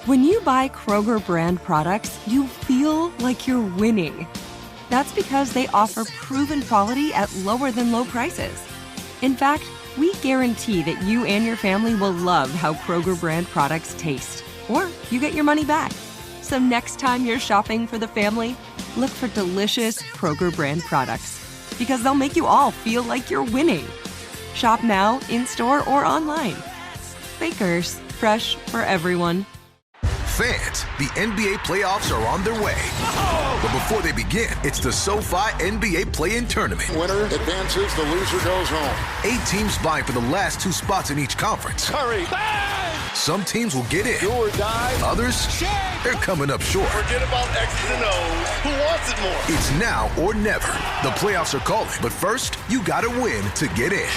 When you buy Kroger brand products, you feel like you're winning. That's because they offer proven quality at lower than low prices. In fact, we guarantee that you and your family will love how Kroger brand products taste, or you get your money back. So next time you're shopping for the family, look for delicious Kroger brand products, because they'll make you all feel like you're winning. Shop now, in-store, or online. Bakers, fresh for everyone. Fans, the NBA playoffs are on their way. Oh! But before they begin, it's the SoFi NBA Play-In Tournament. Winner advances, the loser goes home. 8 teams vying for the last 2 spots in each conference. Curry, bang! Some teams will get in. Do or die. Others, they're coming up short. Forget about X's and O's. Who wants it more? It's now or never. The playoffs are calling, but first, you gotta win to get in.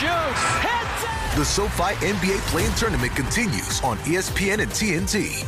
The SoFi NBA Play-In Tournament continues on ESPN and TNT.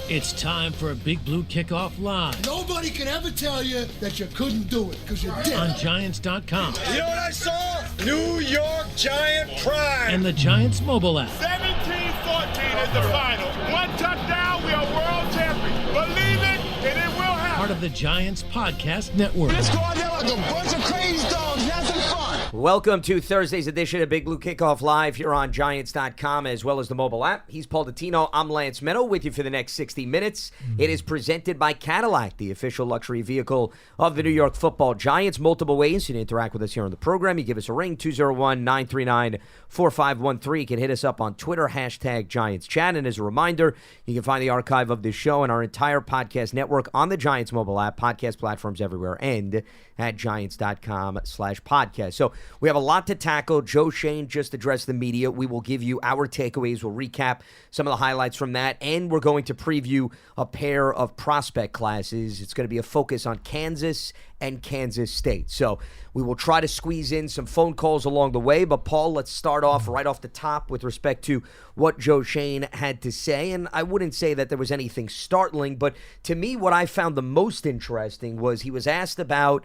It's time for a Big Blue Kickoff Live. Nobody can ever tell you that you couldn't do it, because you did. On Giants.com. You know what I saw? New York Giant pride. And the Giants mobile app. 17-14 is the final. 1 touchdown, we are world champions. Believe it, and it will happen. Part of the Giants Podcast Network. Let's go out there like a bunch of crazy dogs. Have some fun. Welcome to Thursday's edition of Big Blue Kickoff Live here on Giants.com as well as the mobile app. He's Paul Dottino. I'm Lance Medow with you for the next 60 minutes. It is presented by Cadillac, the official luxury vehicle of the New York Football Giants. Multiple ways you can interact with us here on the program. You give us a ring, 201-939-4513. You can hit us up on Twitter, hashtag Giants Chat. And as a reminder, you can find the archive of this show and our entire podcast network on the Giants mobile app, podcast platforms everywhere, and at Giants.com/podcast. So we have a lot to tackle. Joe Schoen just addressed the media. We will give you our takeaways. We'll recap some of the highlights from that, and we're going to preview a pair of prospect classes. It's going to be a focus on Kansas and Kansas State. So we will try to squeeze in some phone calls along the way. But, Paul, let's start off right off the top with respect to what Joe Schoen had to say. And I wouldn't say that there was anything startling, but to me what I found the most interesting was he was asked about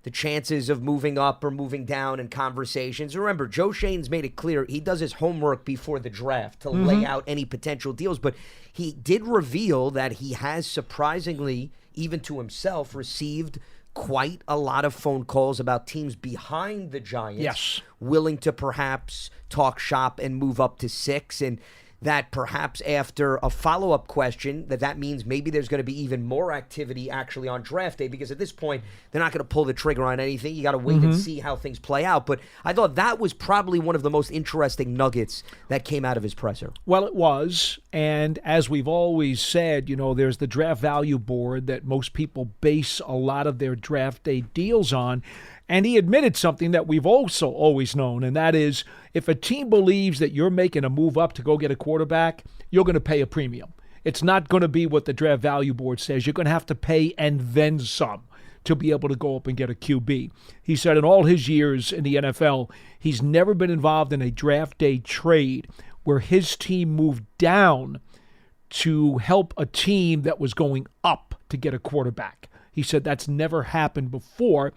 the chances of moving up or moving down in conversations. Remember, Joe Schoen's made it clear he does his homework before the draft to lay out any potential deals. But he did reveal that he has surprisingly, even to himself, received quite a lot of phone calls about teams behind the Giants willing to perhaps talk shop and move up to 6. And that perhaps after a follow-up question, that means maybe there's going to be even more activity actually on draft day, because at this point, they're not going to pull the trigger on anything. You got to wait and see how things play out. But I thought that was probably one of the most interesting nuggets that came out of his presser. Well, it was. And as we've always said, you know, there's the draft value board that most people base a lot of their draft day deals on. And he admitted something that we've also always known, and that is if a team believes that you're making a move up to go get a quarterback, you're going to pay a premium. It's not going to be what the draft value board says. You're going to have to pay and then some to be able to go up and get a QB. He said in all his years in the NFL, he's never been involved in a draft day trade where his team moved down to help a team that was going up to get a quarterback. He said that's never happened before.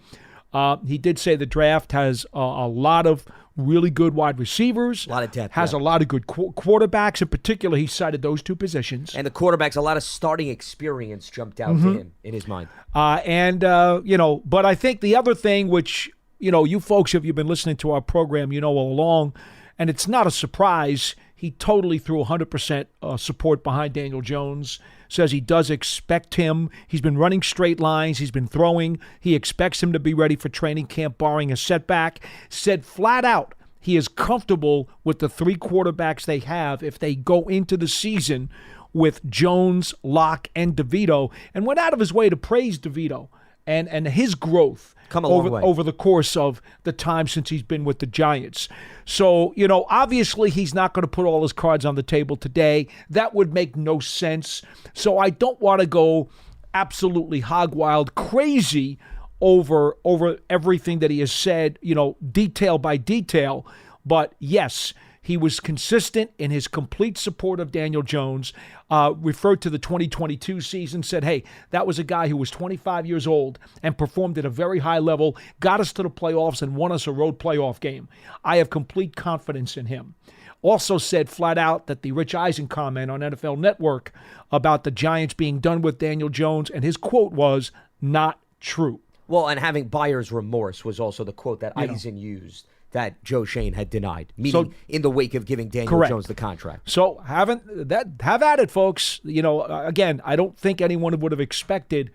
He did say the draft has a lot of really good wide receivers. A lot of depth. Has a lot of good quarterbacks. In particular, he cited those 2 positions. And the quarterbacks, a lot of starting experience jumped out to him in his mind. But I think the other thing, which, you folks, if you've been listening to our program, all along, and it's not a surprise, he totally threw 100% support behind Daniel Jones. Says he does expect him. He's been running straight lines. He's been throwing. He expects him to be ready for training camp barring a setback. Said flat out he is comfortable with the 3 quarterbacks they have if they go into the season with Jones, Locke, and DeVito, and went out of his way to praise DeVito and his growth over the course of the time since he's been with the Giants. So, obviously he's not going to put all his cards on the table today. That would make no sense. So I don't want to go absolutely hog wild crazy over everything that he has said, detail by detail. But yes, He was consistent in his complete support of Daniel Jones, referred to the 2022 season, said, hey, that was a guy who was 25 years old and performed at a very high level, got us to the playoffs and won us a road playoff game. I have complete confidence in him. Also said flat out that the Rich Eisen comment on NFL Network about the Giants being done with Daniel Jones, and his quote was, not true. Well, and having buyer's remorse was also the quote that Eisen used that Joe Schoen had denied, meaning in the wake of giving Daniel Jones the contract. So have at it, folks. Again, I don't think anyone would have expected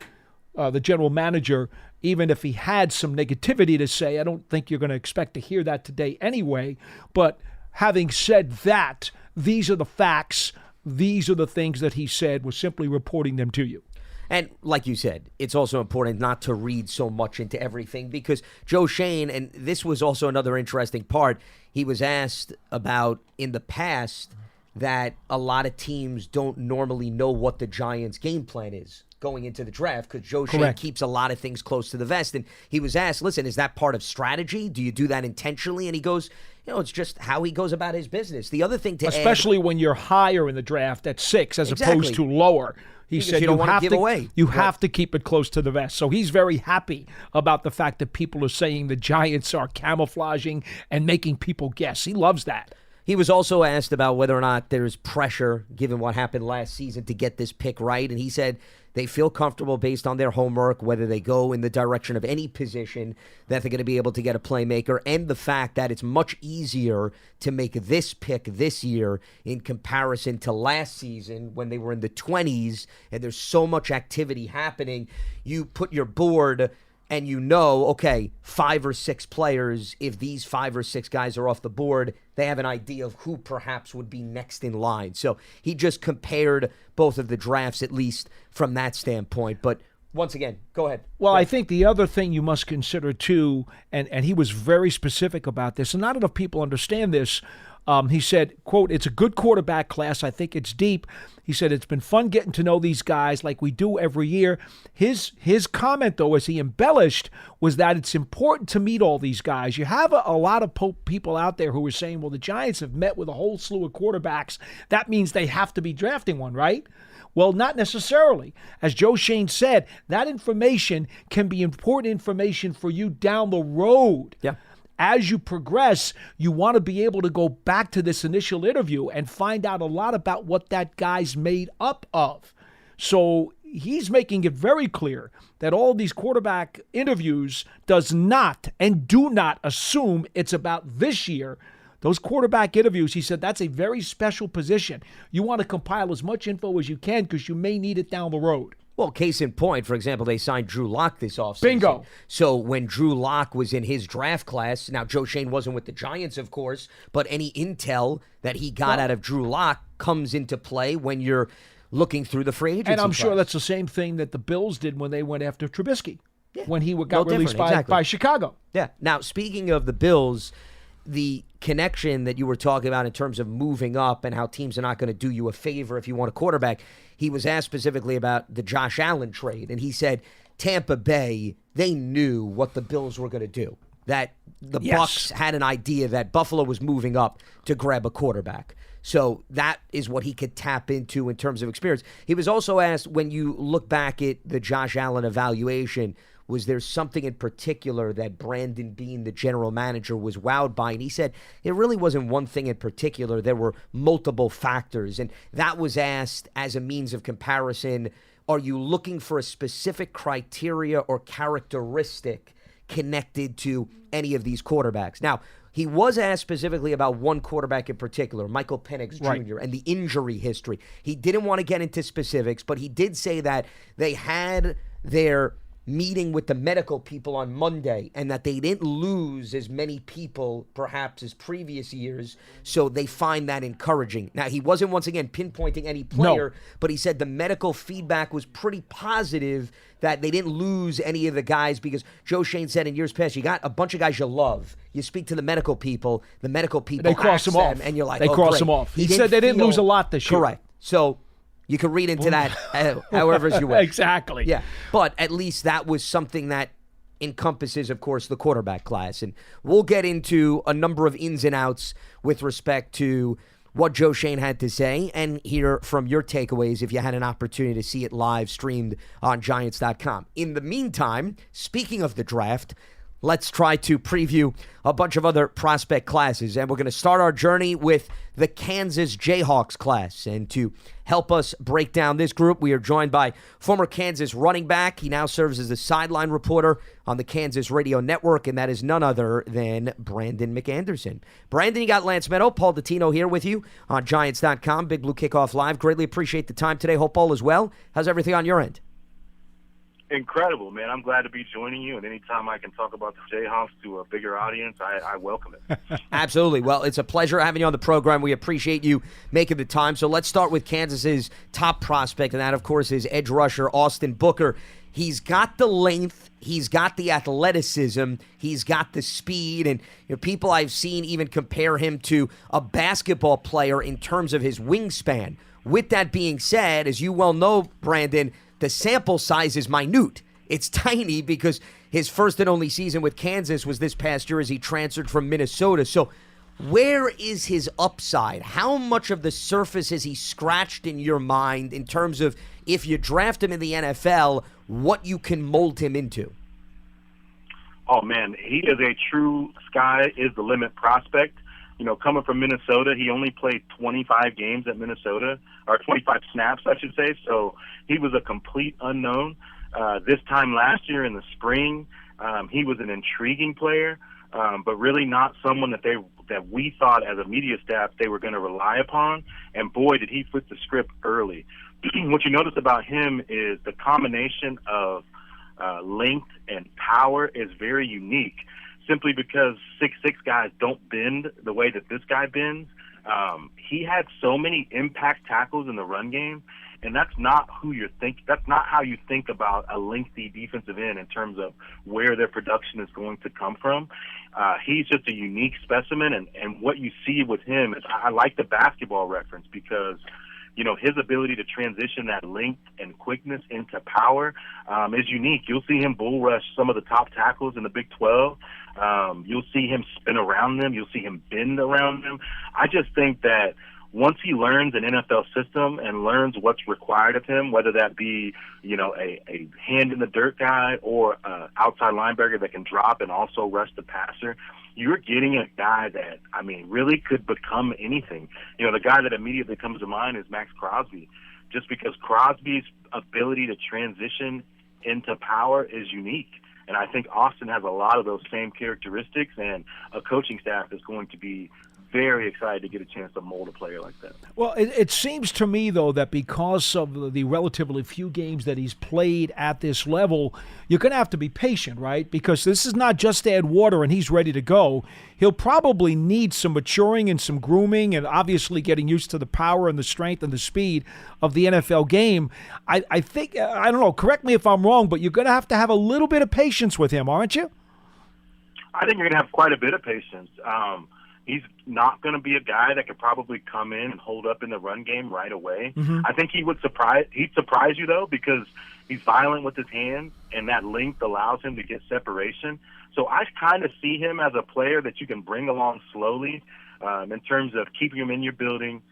the general manager, even if he had some negativity to say. I don't think you're going to expect to hear that today anyway. But having said that, these are the facts. These are the things that he said. We're simply reporting them to you. And like you said, it's also important not to read so much into everything because Joe Schoen, and this was also another interesting part, he was asked about in the past that a lot of teams don't normally know what the Giants' game plan is going into the draft because Joe Schoen keeps a lot of things close to the vest. And he was asked, listen, is that part of strategy? Do you do that intentionally? And he goes, it's just how he goes about his business. The other thing to especially when you're higher in the draft at 6 as opposed to lower. He said you have to keep it close to the vest. So he's very happy about the fact that people are saying the Giants are camouflaging and making people guess. He loves that. He was also asked about whether or not there's pressure, given what happened last season, to get this pick right. And he said they feel comfortable based on their homework, whether they go in the direction of any position, that they're going to be able to get a playmaker, and the fact that it's much easier to make this pick this year in comparison to last season when they were in the 20s and there's so much activity happening. You put your board and okay, 5 or 6 players, if these 5 or 6 guys are off the board, they have an idea of who perhaps would be next in line. So he just compared both of the drafts, at least from that standpoint. But once again, go ahead. Well, I think the other thing you must consider, too, and he was very specific about this, and not enough people understand this. He said, quote, it's a good quarterback class. I think it's deep. He said, it's been fun getting to know these guys like we do every year. His comment, though, as he embellished, was that it's important to meet all these guys. You have a lot of people out there who are saying, well, the Giants have met with a whole slew of quarterbacks. That means they have to be drafting one, right? Well, not necessarily. As Joe Schoen said, that information can be important information for you down the road. Yeah. As you progress, you want to be able to go back to this initial interview and find out a lot about what that guy's made up of. So he's making it very clear that all these quarterback interviews does not and do not assume it's about this year. Those quarterback interviews, he said, that's a very special position. You want to compile as much info as you can because you may need it down the road. Well, case in point, for example, they signed Drew Lock this offseason. Bingo. So when Drew Lock was in his draft class, now Joe Schoen wasn't with the Giants, of course, but any intel that he got out of Drew Lock comes into play when you're looking through the free agency. And I'm sure that's the same thing that the Bills did when they went after Trubisky, when he got released by Chicago. Yeah. Now, speaking of the Bills, the connection that you were talking about in terms of moving up and how teams are not going to do you a favor if you want a quarterback, he was asked specifically about the Josh Allen trade, and he said Tampa Bay, they knew what the Bills were going to do, that the Bucs had an idea that Buffalo was moving up to grab a quarterback. So that is what he could tap into in terms of experience. He was also asked, when you look back at the Josh Allen evaluation, was there something in particular that Brandon Beane, the general manager, was wowed by? And he said it really wasn't one thing in particular. There were multiple factors. And that was asked as a means of comparison. Are you looking for a specific criteria or characteristic connected to any of these quarterbacks? Now, he was asked specifically about one quarterback in particular, Michael Penix Jr., and the injury history. He didn't want to get into specifics, but he did say that they had their meeting with the medical people on Monday and that they didn't lose as many people perhaps as previous years, so they find that encouraging. Now, he wasn't once again pinpointing any player, but he said the medical feedback was pretty positive that they didn't lose any of the guys because Joe Schoen said in years past, you got a bunch of guys you love. You speak to the medical people they cross them off, and you're like, they cross them off. He said they didn't lose a lot this year. Correct. So you can read into that however as you wish. Exactly. Yeah. But at least that was something that encompasses, of course, the quarterback class. And we'll get into a number of ins and outs with respect to what Joe Schoen had to say and hear from your takeaways if you had an opportunity to see it live streamed on Giants.com. In the meantime, speaking of the draft, let's try to preview a bunch of other prospect classes. And we're going to start our journey with the Kansas Jayhawks class. And to help us break down this group, we are joined by former Kansas running back. He now serves as the sideline reporter on the Kansas Radio Network, and that is none other than Brandon McAnderson. Brandon, you got Lance Medow, Paul Dottino here with you on Giants.com. Big Blue Kickoff Live. Greatly appreciate the time today. Hope all is well. How's everything on your end? Incredible, man. I'm glad to be joining you, and anytime I can talk about the Jayhawks to a bigger audience, I welcome it. Absolutely. Well, it's a pleasure having you on the program. We appreciate you making the time. So let's start with Kansas's top prospect, and that, of course, is edge rusher Austin Booker. He's got the length, he's got the athleticism, he's got the speed, and people I've seen even compare him to a basketball player in terms of his wingspan. With that being said, as you well know, Brandon, the sample size is minute. It's tiny because his first and only season with Kansas was this past year as he transferred from Minnesota. So where is his upside? How much of the surface has he scratched in your mind in terms of if you draft him in the NFL, what you can mold him into? Oh, man, he is a true sky is the limit prospect. Coming from Minnesota, he only played 25 games at Minnesota, or 25 snaps, I should say. So he was a complete unknown. This time last year in the spring, he was an intriguing player, but really not someone that we thought as a media staff they were going to rely upon. And boy, did he flip the script early. What you notice about him is the combination of length and power is very unique. Simply because 6'6" guys don't bend the way that this guy bends. He had so many impact tackles in the run game, and that's not that's not how you think about a lengthy defensive end in terms of where their production is going to come from. He's just a unique specimen, and what you see with him is I like the basketball reference because his ability to transition that length and quickness into power is unique. You'll see him bull rush some of the top tackles in the Big 12. You'll see him spin around them. You'll see him bend around them. I just think that once he learns an NFL system and learns what's required of him, whether that be, a hand-in-the-dirt guy or an outside linebacker that can drop and also rush the passer, you're getting a guy that, really could become anything. The guy that immediately comes to mind is Max Crosby, just because Crosby's ability to transition into power is unique. And I think Austin has a lot of those same characteristics, and a coaching staff is going to be very excited to get a chance to mold a player like that. Well, it seems to me, though, that because of the relatively few games that he's played at this level, you're going to have to be patient, right? Because this is not just add water and he's ready to go. He'll probably need some maturing and some grooming and obviously getting used to the power and the strength and the speed of the NFL game. I think, I don't know, correct me if I'm wrong, but you're going to have a little bit of patience with him, aren't you? I think you're going to have quite a bit of patience. He's not going to be a guy that could probably come in and hold up in the run game right away. Mm-hmm. I think he'd surprise you, though, because he's violent with his hands, and that length allows him to get separation. So I kind of see him as a player that you can bring along slowly in terms of keeping him in your building,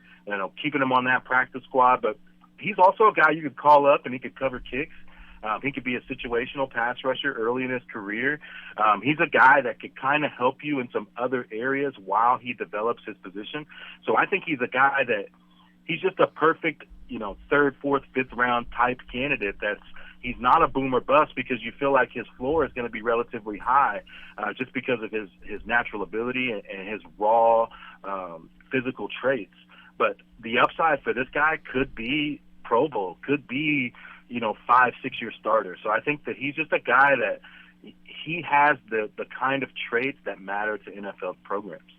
keeping him on that practice squad. But he's also a guy you could call up, and he could cover kicks. He could be a situational pass rusher early in his career. He's a guy that could kind of help you in some other areas while he develops his position. So I think he's a guy that he's just a perfect, third, fourth, fifth round type candidate. He's not a boom or bust because you feel like his floor is going to be relatively high just because of his natural ability and his raw physical traits. But the upside for this guy could be Pro Bowl, could be 5-6 year starter. So I think that he's just a guy that he has the kind of traits that matter to NFL programs.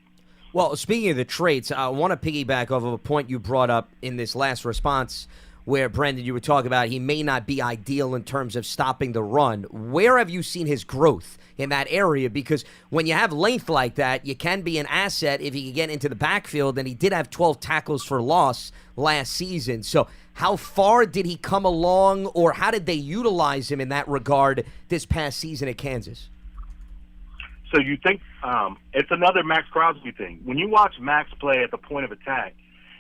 Well, speaking of the traits, I want to piggyback off of a point you brought up in this last response where, Brendan, you were talking about he may not be ideal in terms of stopping the run. Where have you seen his growth in that area? Because when you have length like that, you can be an asset if he can get into the backfield, and he did have 12 tackles for loss last season. So how far did he come along, or how did they utilize him in that regard this past season at Kansas? So you think it's another Max Crosby thing. When you watch Max play at the point of attack,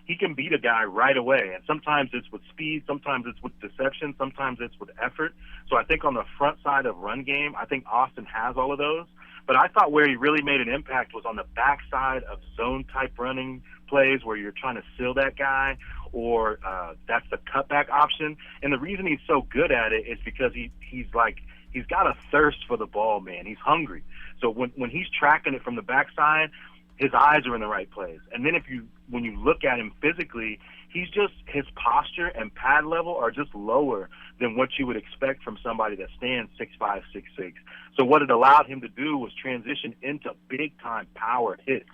he can beat a guy right away. And sometimes it's with speed, sometimes it's with deception, sometimes it's with effort. So I think on the front side of run game, I think Austin has all of those. But I thought where he really made an impact was on the backside of zone-type running plays where you're trying to seal that guy, or that's the cutback option. And the reason he's so good at it is because he's got a thirst for the ball, man. He's hungry. So when he's tracking it from the backside, his eyes are in the right place. And then when you look at him physically, his posture and pad level are just lower than what you would expect from somebody that stands 6'5", 6'6". So what it allowed him to do was transition into big-time power hits,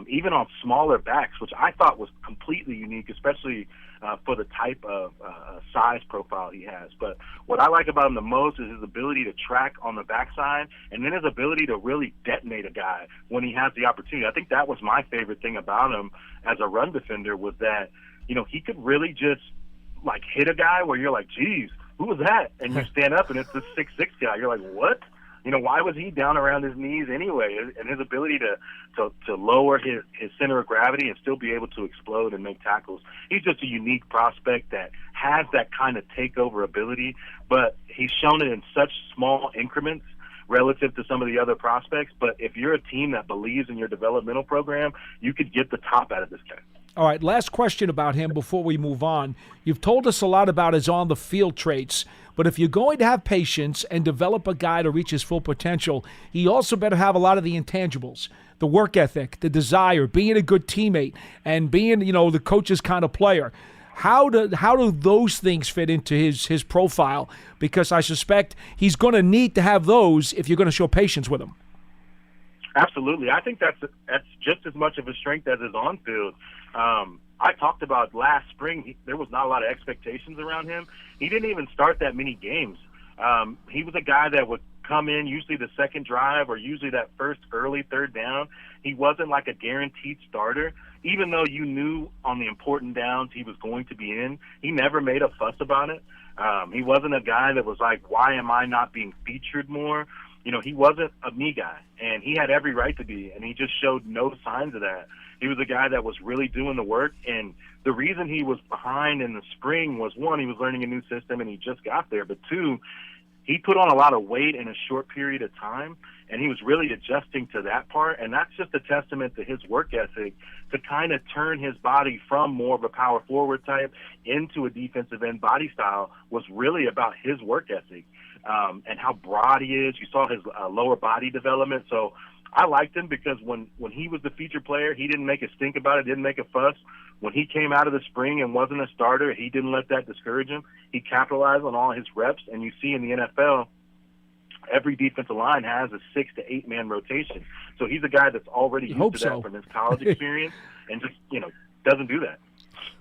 even on smaller backs, which I thought was completely unique, especially for the type of size profile he has. But what I like about him the most is his ability to track on the backside, and then his ability to really detonate a guy when he has the opportunity. I think that was my favorite thing about him as a run defender, was that, he could really just hit a guy where you're like, geez, who was that? And you stand up and it's this 6'6" guy. You're like, what? Why was he down around his knees anyway? And his ability to lower his center of gravity and still be able to explode and make tackles. He's just a unique prospect that has that kind of takeover ability, but he's shown it in such small increments relative to some of the other prospects. But if you're a team that believes in your developmental program, you could get the top out of this guy. All right, last question about him before we move on. You've told us a lot about his on-the-field traits, but if you're going to have patience and develop a guy to reach his full potential, he also better have a lot of the intangibles, the work ethic, the desire, being a good teammate, and being, the coach's kind of player. How do those things fit into his profile? Because I suspect he's going to need to have those if you're going to show patience with him. Absolutely. I think that's just as much of a strength as his on-field. I talked about last spring, there was not a lot of expectations around him. He didn't even start that many games. He was a guy that would come in usually the second drive or usually that first early third down. He wasn't like a guaranteed starter. Even though you knew on the important downs he was going to be in, he never made a fuss about it. He wasn't a guy that was like, why am I not being featured more? He wasn't a me guy, and he had every right to be, and he just showed no signs of that. He was a guy that was really doing the work, and the reason he was behind in the spring was, one, he was learning a new system and he just got there, but two, he put on a lot of weight in a short period of time, and he was really adjusting to that part, and that's just a testament to his work ethic to kind of turn his body from more of a power forward type into a defensive end body style was really about his work ethic and how broad he is. You saw his lower body development, so I liked him because when he was the feature player, he didn't make a stink about it, didn't make a fuss. When he came out of the spring and wasn't a starter, he didn't let that discourage him. He capitalized on all his reps, and you see in the NFL, every defensive line has a 6 to 8 man rotation. So he's a guy that's already used to that from his college experience and just, doesn't do that.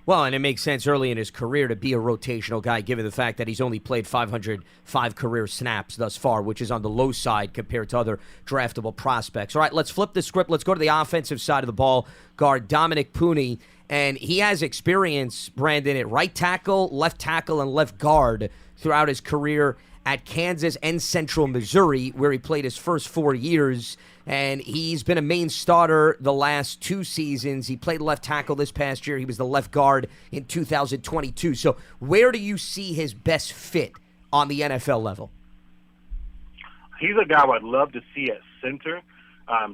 Well, and it makes sense early in his career to be a rotational guy, given the fact that he's only played 505 career snaps thus far, which is on the low side compared to other draftable prospects. All right, let's flip the script. Let's go to the offensive side of the ball. Guard Dominic Pooney, and he has experience, Brandon, at right tackle, and left guard throughout his career at Kansas and Central Missouri, where he played his first 4 years. And he's been a main starter the last 2 seasons. He played left tackle this past year. He was the left guard in 2022. So where do you see his best fit on the NFL level? He's a guy I'd love to see at center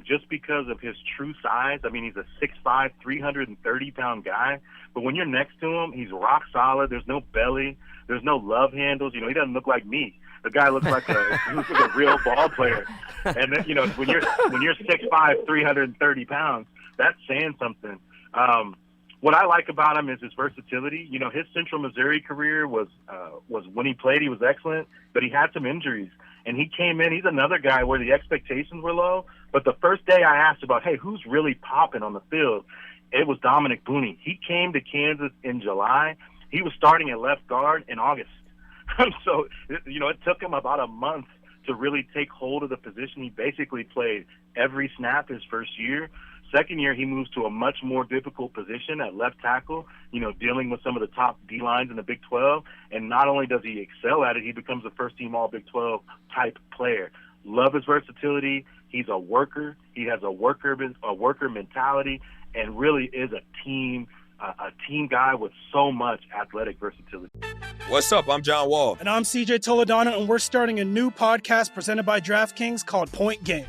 just because of his true size. I mean, he's a 6'5", 330-pound guy. But when you're next to him, he's rock solid. There's no belly. There's no love handles. He doesn't look like me. The guy looks like a real ball player. And then, when you're 6'5", 330 pounds, that's saying something. What I like about him is his versatility. His Central Missouri career was when he played, he was excellent, but he had some injuries. And he came in, he's another guy where the expectations were low, but the first day I asked about, hey, who's really popping on the field? It was Dominic Pooney. He came to Kansas in July, He was starting at left guard in August. So, it took him about a month to really take hold of the position. He basically played every snap his first year. Second year, he moves to a much more difficult position at left tackle, dealing with some of the top D-lines in the Big 12. And not only does he excel at it, he becomes a first-team All-Big 12 type player. Love his versatility. He's a worker. He has a worker mentality, and really is a team guy with so much athletic versatility. What's up? I'm John Wall. And I'm CJ Toledano, and we're starting a new podcast presented by DraftKings called Point Game.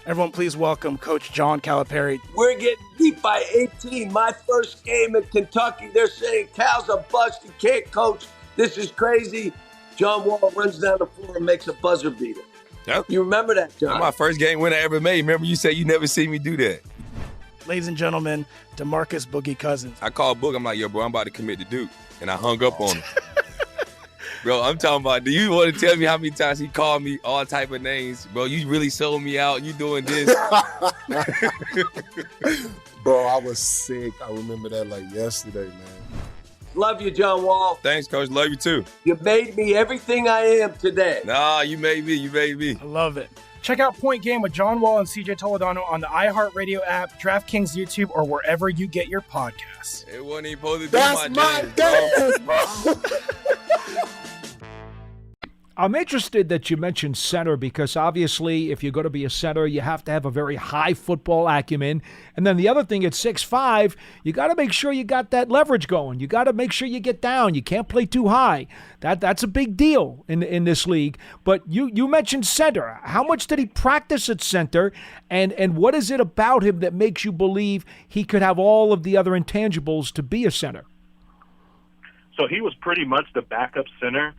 Everyone, please welcome Coach John Calipari. We're getting beat by 18. My first game in Kentucky, they're saying Cal's a bust. He can't coach. This is crazy. John Wall runs down the floor and makes a buzzer beater. Yep. You remember that, John? That's my first game win I ever made. Remember you said you never see me do that. Ladies and gentlemen, DeMarcus Boogie Cousins. I called Boog. I'm like, yo, bro, I'm about to commit to Duke. And I hung up on him. Bro, I'm talking about, do you want to tell me how many times he called me all type of names? Bro, you really sold me out. You doing this. Bro, I was sick. I remember that like yesterday, man. Love you, John Wall. Thanks, Coach. Love you, too. You made me everything I am today. Nah, you made me. You made me. I love it. Check out Point Game with John Wall and CJ Toledano on the iHeartRadio app, DraftKings YouTube, or wherever you get your podcasts. It wasn't even supposed to be That's my dance, bro. I'm interested that you mentioned center because obviously if you're going to be a center, you have to have a very high football acumen. And then the other thing at 6'5", you got to make sure you got that leverage going. You got to make sure you get down. You can't play too high. That's a big deal in this league. But you mentioned center. How much did he practice at center? And what is it about him that makes you believe he could have all of the other intangibles to be a center? So he was pretty much the backup center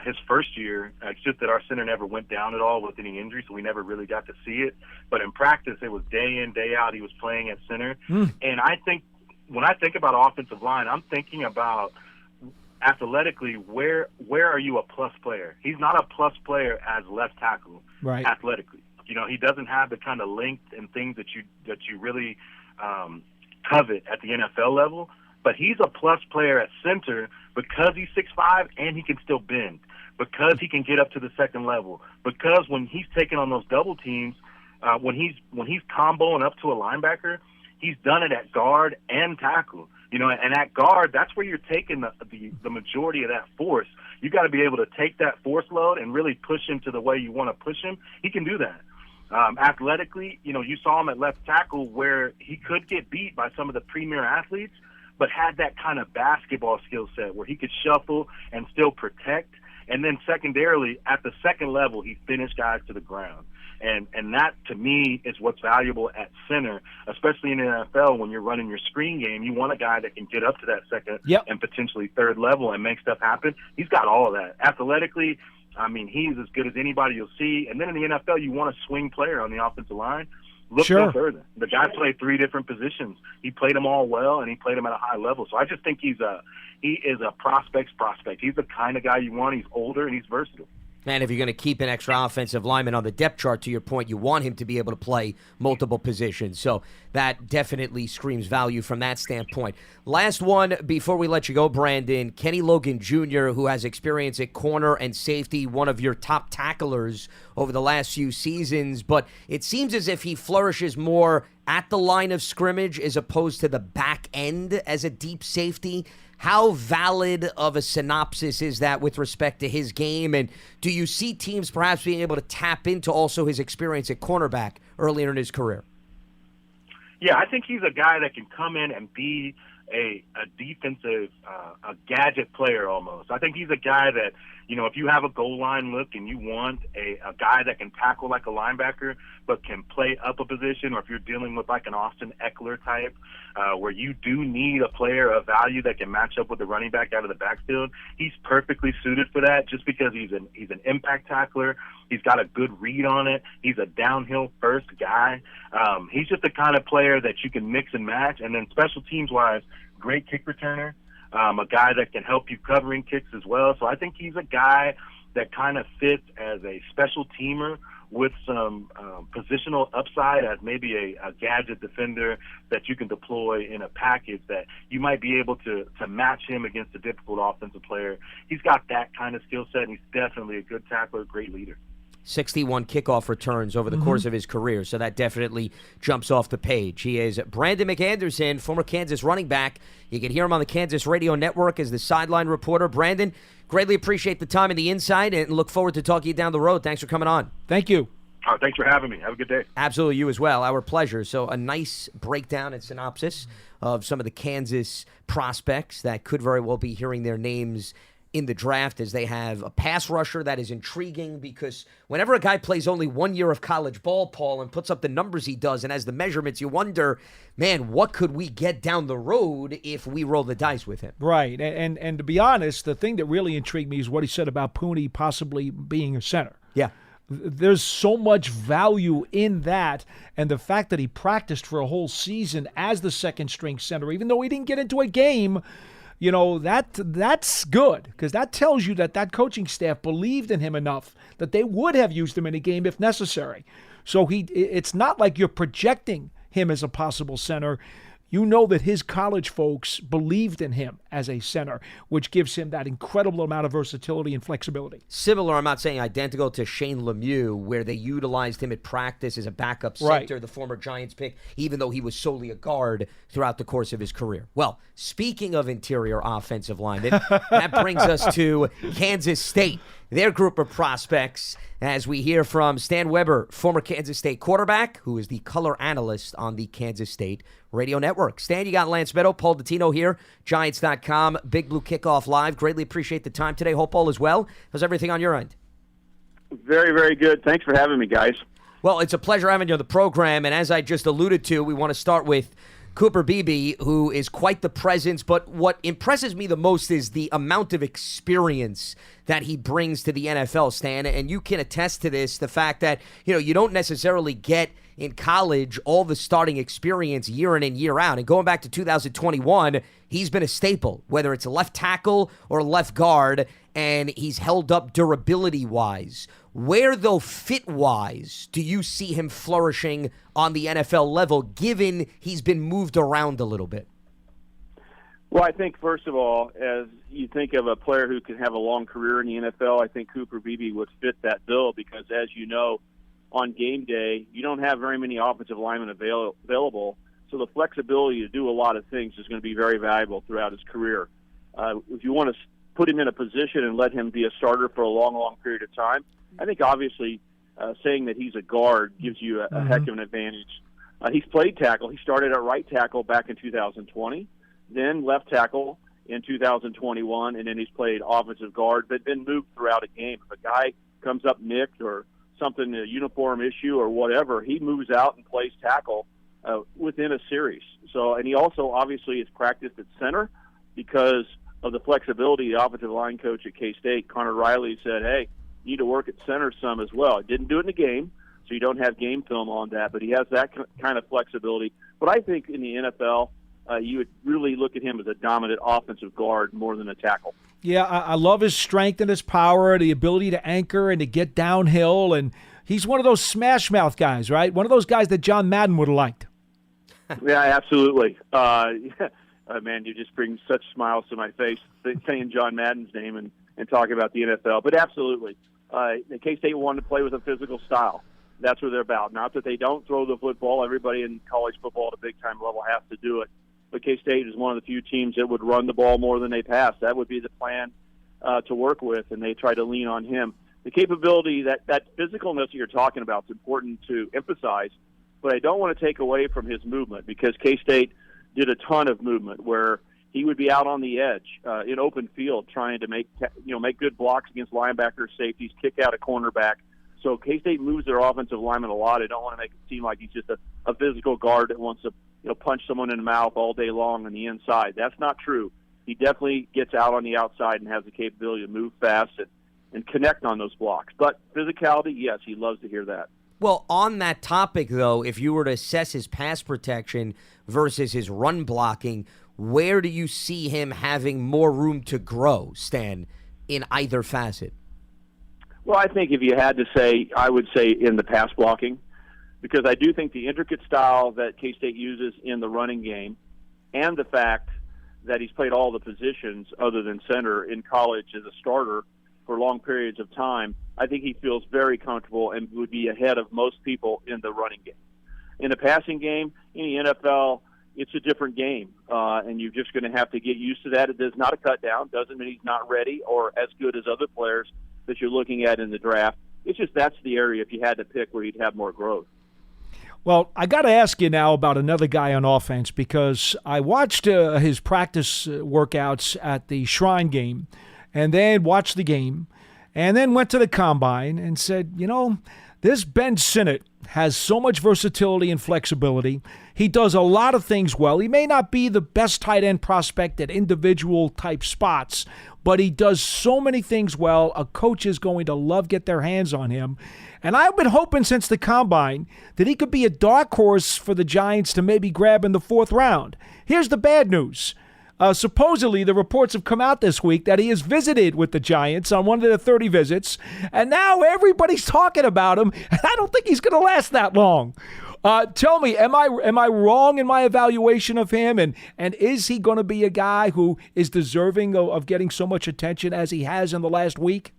his first year. It's just that our center never went down at all with any injury, so we never really got to see it. But in practice, it was day in, day out. He was playing at center. And I think when I think about offensive line, I'm thinking about athletically, where are you a plus player? He's not a plus player as left tackle, right? Athletically. He doesn't have the kind of length and things that you really covet at the NFL level. But he's a plus player at center because he's 6'5" and he can still bend, because he can get up to the second level, because when he's taking on those double teams, when he's comboing up to a linebacker, he's done it at guard and tackle. And at guard, that's where you're taking the majority of that force. You got to be able to take that force load and really push him to the way you want to push him. He can do that. Athletically, you saw him at left tackle where he could get beat by some of the premier athletes, but had that kind of basketball skill set where he could shuffle and still protect. And then secondarily, at the second level, he finished guys to the ground. And that, to me, is what's valuable at center, especially in the NFL when you're running your screen game. You want a guy that can get up to that second and potentially third level and make stuff happen. He's got all of that. Athletically, I mean, he's as good as anybody you'll see. And then in the NFL, you want a swing player on the offensive line. Look no further. The guy played 3 different positions. He played them all well, and he played them at a high level. So I just think he is a prospect's prospect. He's the kind of guy you want. He's older, and he's versatile. And if you're going to keep an extra offensive lineman on the depth chart, to your point, you want him to be able to play multiple positions. So that definitely screams value from that standpoint. Last one before we let you go, Brandon. Kenny Logan Jr., who has experience at corner and safety, one of your top tacklers over the last few seasons. But it seems as if he flourishes more at the line of scrimmage as opposed to the back end as a deep safety. How valid of a synopsis is that with respect to his game? And do you see teams perhaps being able to tap into also his experience at cornerback earlier in his career? Yeah, I think he's a guy that can come in and be a defensive, a gadget player almost. I think he's a guy that, if you have a goal line look and you want a guy that can tackle like a linebacker but can play up a position, or if you're dealing with like an Austin Eckler type, where you do need a player of value that can match up with the running back out of the backfield, he's perfectly suited for that just because he's an impact tackler. He's got a good read on it. He's a downhill first guy. He's just the kind of player that you can mix and match. And then special teams-wise, great kick returner, a guy that can help you covering kicks as well. So I think he's a guy that kind of fits as a special teamer with some positional upside as maybe a gadget defender that you can deploy in a package that you might be able to match him against a difficult offensive player. He's got that kind of skill set, and he's definitely a good tackler, great leader. 61 kickoff returns over the course of his career, so that definitely jumps off the page. He is Brandon McAnderson, former Kansas running back. You can hear him on the Kansas Radio Network as the sideline reporter. Brandon, greatly appreciate the time and the insight, and look forward to talking to you down the road. Thanks for coming on. Thank you. Thanks for having me. Have a good day. Absolutely, you as well. Our pleasure. So a nice breakdown and synopsis of some of the Kansas prospects that could very well be hearing their names in the draft, as they have a pass rusher that is intriguing, because whenever a guy plays only 1 year of college ball, Paul, and puts up the numbers he does and has the measurements, you wonder, man, what could we get down the road if we roll the dice with him? Right. And to be honest, the thing that really intrigued me is what he said about Pooney possibly being a center. Yeah. There's so much value in that, and the fact that he practiced for a whole season as the second-string center, even though he didn't get into a game, you know, that's good, because that tells you that coaching staff believed in him enough that they would have used him in a game if necessary. So it's not like you're projecting him as a possible center. You know that his college folks believed in him as a center, which gives him that incredible amount of versatility and flexibility. Similar, I'm not saying identical, to Shane Lemieux, where they utilized him at practice as a backup center, the former Giants pick, even though he was solely a guard throughout the course of his career. Well, speaking of interior offensive linemen, that brings us to Kansas State. Their group of prospects, as we hear from Stan Weber, former Kansas State quarterback, who is the color analyst on the Kansas State Radio Network. Stan, you got Lance Medow, Paul Dottino here, Giants.com, Big Blue Kickoff Live. Greatly appreciate the time today. Hope all is well. How's everything on your end? Very, very good. Thanks for having me, guys. Well, it's a pleasure having you on the program, and as I just alluded to, we want to start with Cooper Beebe, who is quite the presence, but what impresses me the most is the amount of experience that he brings to the NFL, Stan, and you can attest to this, the fact that, you know, you don't necessarily get in college all the starting experience year in and year out. And going back to 2021, he's been a staple, whether it's a left tackle or left guard, and he's held up durability-wise. Where, though, fit-wise, do you see him flourishing on the NFL level, given he's been moved around a little bit? Well, I think, first of all, as you think of a player who can have a long career in the NFL, I think Cooper Beebe would fit that bill because, as you know, on game day, you don't have very many offensive linemen available, so the flexibility to do a lot of things is going to be very valuable throughout his career. If you want to put him in a position and let him be a starter for a long, long period of time, I think obviously saying that he's a guard gives you a heck of an advantage. He's played tackle. He started at right tackle back in 2020, then left tackle in 2021, and then he's played offensive guard, but been moved throughout a game. If a guy comes up nicked or something, a uniform issue or whatever, he moves out and plays tackle within a series. So, and he also obviously has practiced at center because of the flexibility. The offensive line coach at K-State, Connor Riley, said, hey, you need to work at center some as well. He didn't do it in the game, so you don't have game film on that, but he has that kind of flexibility. But I think in the NFL, you would really look at him as a dominant offensive guard more than a tackle. Yeah, I love his strength and his power, the ability to anchor and to get downhill, and he's one of those smash mouth guys, right? One of those guys that John Madden would have liked. Yeah, absolutely. Man, you just bring such smiles to my face saying John Madden's name and talking about the NFL. But absolutely, K-State wanted to play with a physical style. That's what they're about. Not that they don't throw the football. Everybody in college football at a big-time level has to do it. But K-State is one of the few teams that would run the ball more than they pass. That would be the plan to work with, and they try to lean on him. The capability, that physicalness that you're talking about is important to emphasize, but I don't want to take away from his movement because K-State did a ton of movement where he would be out on the edge in open field trying to make good blocks against linebackers, safeties, kick out a cornerback. So K-State moves their offensive lineman a lot. I don't want to make it seem like he's just a physical guard that wants to punch someone in the mouth all day long on the inside. That's not true. He definitely gets out on the outside and has the capability to move fast and connect on those blocks. But physicality, yes, he loves to hear that. Well, on that topic, though, if you were to assess his pass protection versus his run blocking, where do you see him having more room to grow, Stan, in either facet? Well, I think if you had to say, I would say in the pass blocking, because I do think the intricate style that K-State uses in the running game and the fact that he's played all the positions other than center in college as a starter for long periods of time, I think he feels very comfortable and would be ahead of most people in the running game. In the passing game, in the NFL, it's a different game, and you're just going to have to get used to that. It is not a cut down. Doesn't mean he's not ready or as good as other players that you're looking at in the draft. It's just that's the area, if you had to pick, where you'd have more growth. Well, I got to ask you now about another guy on offense, because I watched his practice workouts at the Shrine game and then watched the game and then went to the Combine and said, this Ben Sinnott has so much versatility and flexibility. He does a lot of things well. He may not be the best tight end prospect at individual type spots, but he does so many things well. A coach is going to love get their hands on him. And I've been hoping since the Combine that he could be a dark horse for the Giants to maybe grab in the 4th round. Here's the bad news. Supposedly, the reports have come out this week that he has visited with the Giants on one of the 30 visits, and now everybody's talking about him, and I don't think he's going to last that long. Tell me, am I wrong in my evaluation of him, and is he going to be a guy who is deserving of getting so much attention as he has in the last week?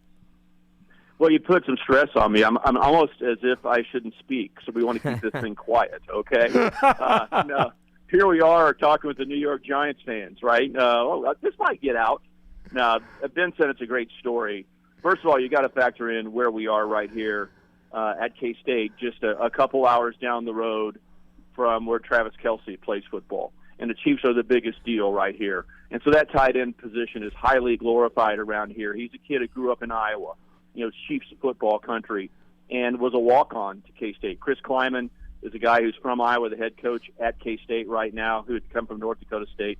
Well, you put some stress on me. I'm almost as if I shouldn't speak, so we want to keep this thing quiet, okay? No. Here we are talking with the New York Giants fans, right? This might get out. Now, Ben said it's a great story. First of all, you got to factor in where we are right here at K-State, just a couple hours down the road from where Travis Kelce plays football. And the Chiefs are the biggest deal right here. And so that tight end position is highly glorified around here. He's a kid who grew up in Iowa, Chiefs football country, and was a walk-on to K-State. Chris Kleiman is a guy who's from Iowa, the head coach at K-State right now, who had come from North Dakota State.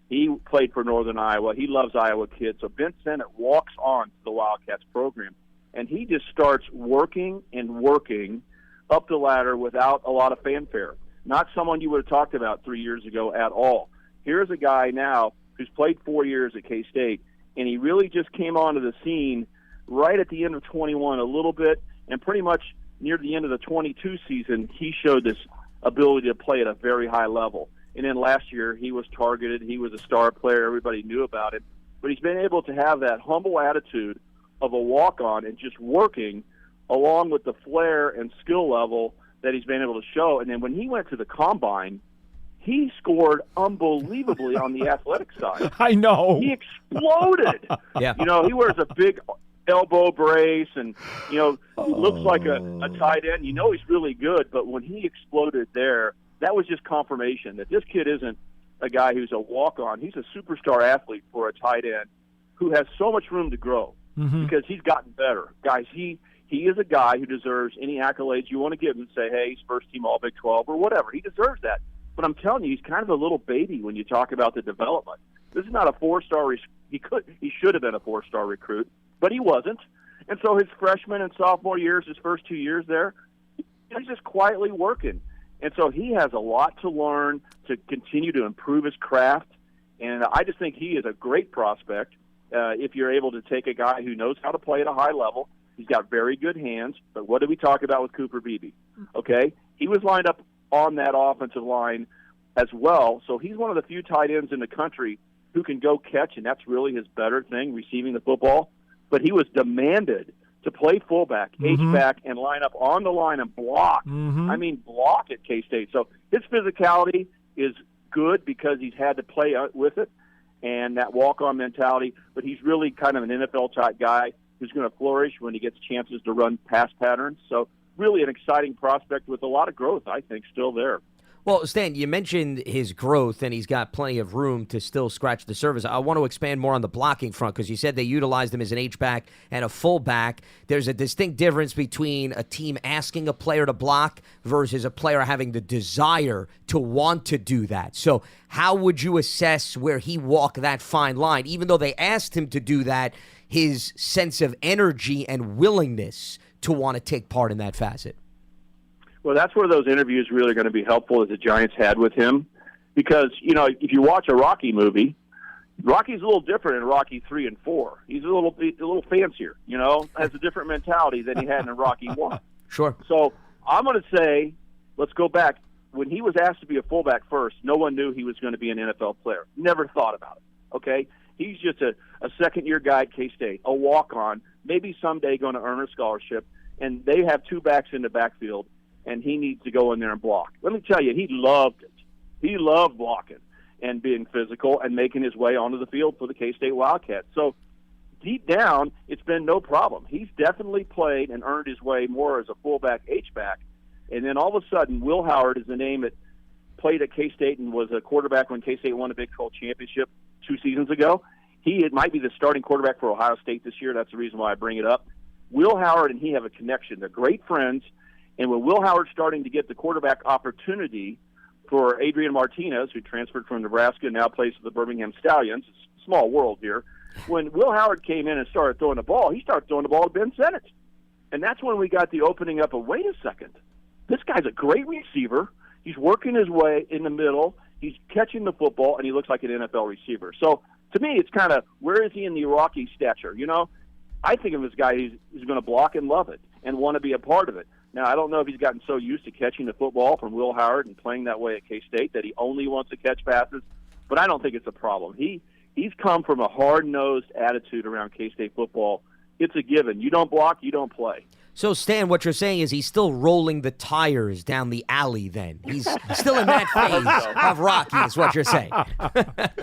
He played for Northern Iowa. He loves Iowa kids. So Ben Sinnott walks on to the Wildcats program, and he just starts working and working up the ladder without a lot of fanfare. Not someone you would have talked about 3 years ago at all. Here's a guy now who's played 4 years at K-State, and he really just came onto the scene right at the end of 21 a little bit, and pretty much near the end of the 22 season, he showed this ability to play at a very high level. And then last year, he was targeted. He was a star player. Everybody knew about it. But he's been able to have that humble attitude of a walk-on and just working along with the flair and skill level that he's been able to show. And then when he went to the Combine, he scored unbelievably on the athletic side. I know. He exploded. Yeah. He wears a big elbow brace and, looks like a tight end. He's really good, but when he exploded there, that was just confirmation that this kid isn't a guy who's a walk-on. He's a superstar athlete for a tight end who has so much room to grow because he's gotten better. Guys, he is a guy who deserves any accolades you want to give him and say, hey, he's first-team All-Big 12 or whatever. He deserves that. But I'm telling you, he's kind of a little baby when you talk about the development. This is not a four-star he should have been a four-star recruit, but he wasn't. And so his freshman and sophomore years, his first 2 years there, he's just quietly working. And so he has a lot to learn to continue to improve his craft. And I just think he is a great prospect if you're able to take a guy who knows how to play at a high level. He's got very good hands. But what did we talk about with Cooper Beebe? Okay? He was lined up on that offensive line as well. So he's one of the few tight ends in the country who can go catch, and that's really his better thing, receiving the football. But he was demanded to play fullback, H-back, and line up on the line and block. I mean, block at K-State. So his physicality is good because he's had to play with it and that walk-on mentality, but he's really kind of an NFL-type guy who's going to flourish when he gets chances to run pass patterns. So really an exciting prospect with a lot of growth, I think, still there. Well, Stan, you mentioned his growth, and he's got plenty of room to still scratch the surface. I want to expand more on the blocking front because you said they utilized him as an H-back and a fullback. There's a distinct difference between a team asking a player to block versus a player having the desire to want to do that. So how would you assess where he walked that fine line? Even though they asked him to do that, his sense of energy and willingness to want to take part in that facet. Well, that's where those interviews really are going to be helpful as the Giants had with him. Because, if you watch a Rocky movie, Rocky's a little different in Rocky 3 and 4. He's a little fancier, has a different mentality than he had in Rocky 1. Sure. So I'm going to say, let's go back. When he was asked to be a fullback first, no one knew he was going to be an NFL player. Never thought about it, okay? He's just a second-year guy at K-State, a walk-on, maybe someday going to earn a scholarship, and they have two backs in the backfield, and he needs to go in there and block. Let me tell you, he loved it. He loved blocking and being physical and making his way onto the field for the K-State Wildcats. So deep down, it's been no problem. He's definitely played and earned his way more as a fullback H-back. And then all of a sudden, Will Howard is the name that played at K-State and was a quarterback when K-State won a Big 12 championship 2 seasons ago. It might be the starting quarterback for Ohio State this year. That's the reason why I bring it up. Will Howard and he have a connection. They're great friends. And when Will Howard's starting to get the quarterback opportunity for Adrian Martinez, who transferred from Nebraska and now plays for the Birmingham Stallions, it's a small world here. When Will Howard came in and started throwing the ball, he started throwing the ball to Ben Sinnott. And that's when we got the opening up of, wait a second, this guy's a great receiver. He's working his way in the middle. He's catching the football, and he looks like an NFL receiver. So to me, it's kind of, where is he in the Rocky stature? I think of this guy who's going to block and love it and want to be a part of it. Now, I don't know if he's gotten so used to catching the football from Will Howard and playing that way at K-State that he only wants to catch passes, but I don't think it's a problem. He's come from a hard-nosed attitude around K-State football. It's a given. You don't block, you don't play. So, Stan, what you're saying is he's still rolling the tires down the alley then. He's still in that phase of Rocky is what you're saying.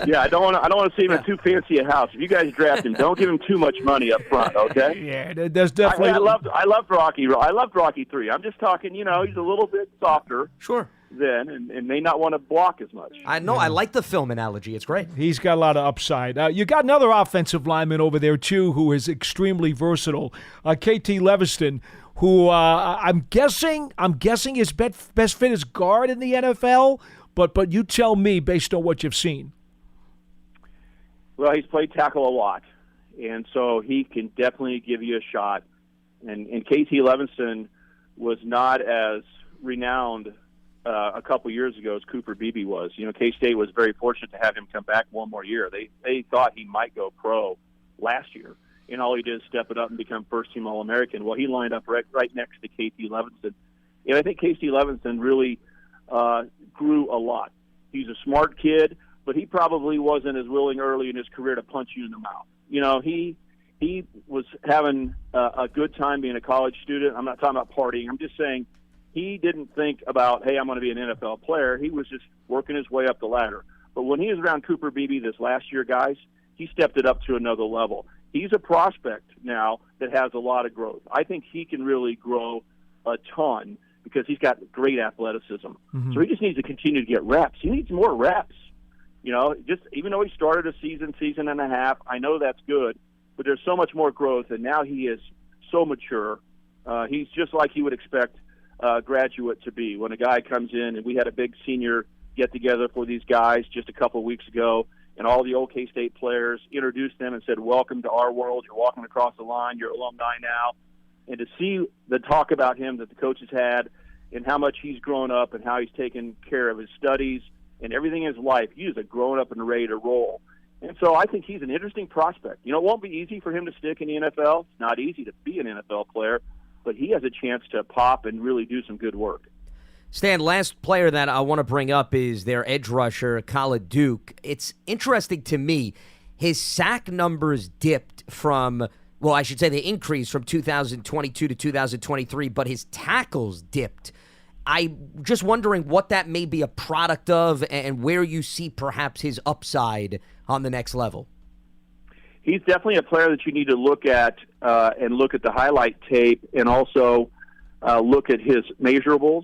Yeah, I don't want to see him in too fancy a house. If you guys draft him, don't give him too much money up front, okay? Yeah, there's definitely... I loved Rocky. I loved Rocky 3. I'm just talking, he's a little bit softer. Sure. Then and may not want to block as much. I know. I like the film analogy. It's great. He's got a lot of upside. You got another offensive lineman over there, too, who is extremely versatile. KT Leviston, who I'm guessing his best fit is guard in the NFL, but you tell me based on what you've seen. Well, he's played tackle a lot, and so he can definitely give you a shot. And KT Leviston was not as renowned a couple years ago as Cooper Beebe was. K-State was very fortunate to have him come back one more year. They thought he might go pro last year, and all he did is step it up and become first-team All-American. Well, he lined up right next to KT Leviston. And I think KT Leviston really grew a lot. He's a smart kid, but he probably wasn't as willing early in his career to punch you in the mouth. He was having a good time being a college student. I'm not talking about partying. I'm just saying he didn't think about, hey, I'm going to be an NFL player. He was just working his way up the ladder. But when he was around Cooper Beebe this last year, guys, he stepped it up to another level. He's a prospect now that has a lot of growth. I think he can really grow a ton because he's got great athleticism. Mm-hmm. So he just needs to continue to get reps. He needs more reps. Just even though he started a season and a half, I know that's good, but there's so much more growth, and now he is so mature. He's just like you would expect graduate to be. When a guy comes in, and we had a big senior get-together for these guys just a couple of weeks ago, and all the old K-State players introduced them and said, welcome to our world. You're walking across the line. You're alumni now. And to see the talk about him that the coaches had and how much he's grown up and how he's taken care of his studies and everything in his life, he is a grown up and ready to roll. And so I think he's an interesting prospect. It won't be easy for him to stick in the NFL. It's not easy to be an NFL player, but he has a chance to pop and really do some good work. Stan, last player that I want to bring up is their edge rusher, Khalid Duke. It's interesting to me. His sack numbers dipped from, well, I should say they increased from 2022 to 2023, but his tackles dipped. I'm just wondering what that may be a product of and where you see perhaps his upside on the next level. He's definitely a player that you need to look at and look at the highlight tape and also look at his measurables,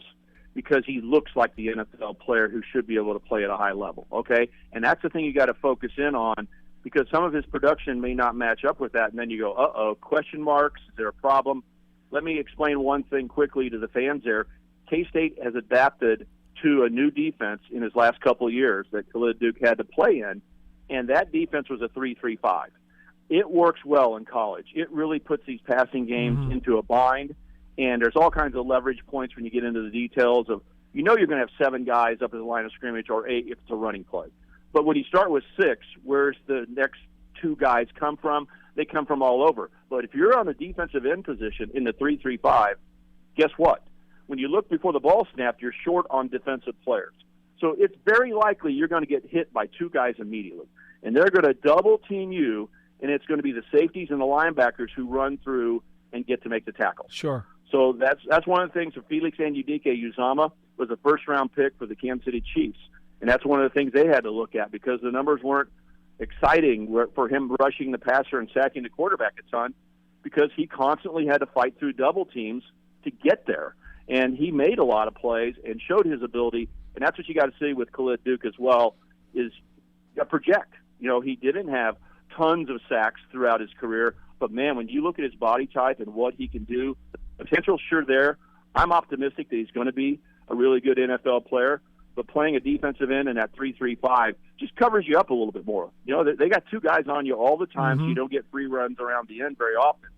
because he looks like the NFL player who should be able to play at a high level, okay? And that's the thing you got to focus in on, because some of his production may not match up with that, and then you go, uh-oh, question marks, is there a problem? Let me explain one thing quickly to the fans there. K-State has adapted to a new defense in his last couple of years that Khalid Duke had to play in, and that defense was a 3-3-5. It works well in college. It really puts these passing games into a bind, and there's all kinds of leverage points when you get into the details of, you're going to have 7 guys up at the line of scrimmage or 8 if it's a running play. But when you start with 6, where's the next 2 guys come from? They come from all over. But if you're on the defensive end position in the 3-3-5, guess what? When you look before the ball snapped, you're short on defensive players. So it's very likely you're going to get hit by 2 guys immediately. And they're going to double team you, and it's going to be the safeties and the linebackers who run through and get to make the tackle. Sure. So that's one of the things for Felix Anudike-Uzomah was a first-round pick for the Kansas City Chiefs. And that's one of the things they had to look at because the numbers weren't exciting for him rushing the passer and sacking the quarterback a ton because he constantly had to fight through double teams to get there. And he made a lot of plays and showed his ability, and that's what you got to see with Khalid Duke as well, is project. He didn't have tons of sacks throughout his career, but, man, when you look at his body type and what he can do, the potential's sure there. I'm optimistic that he's going to be a really good NFL player, but playing a defensive end in that 3-3-5 just covers you up a little bit more. They got 2 guys on you all the time, so you don't get free runs around the end very often.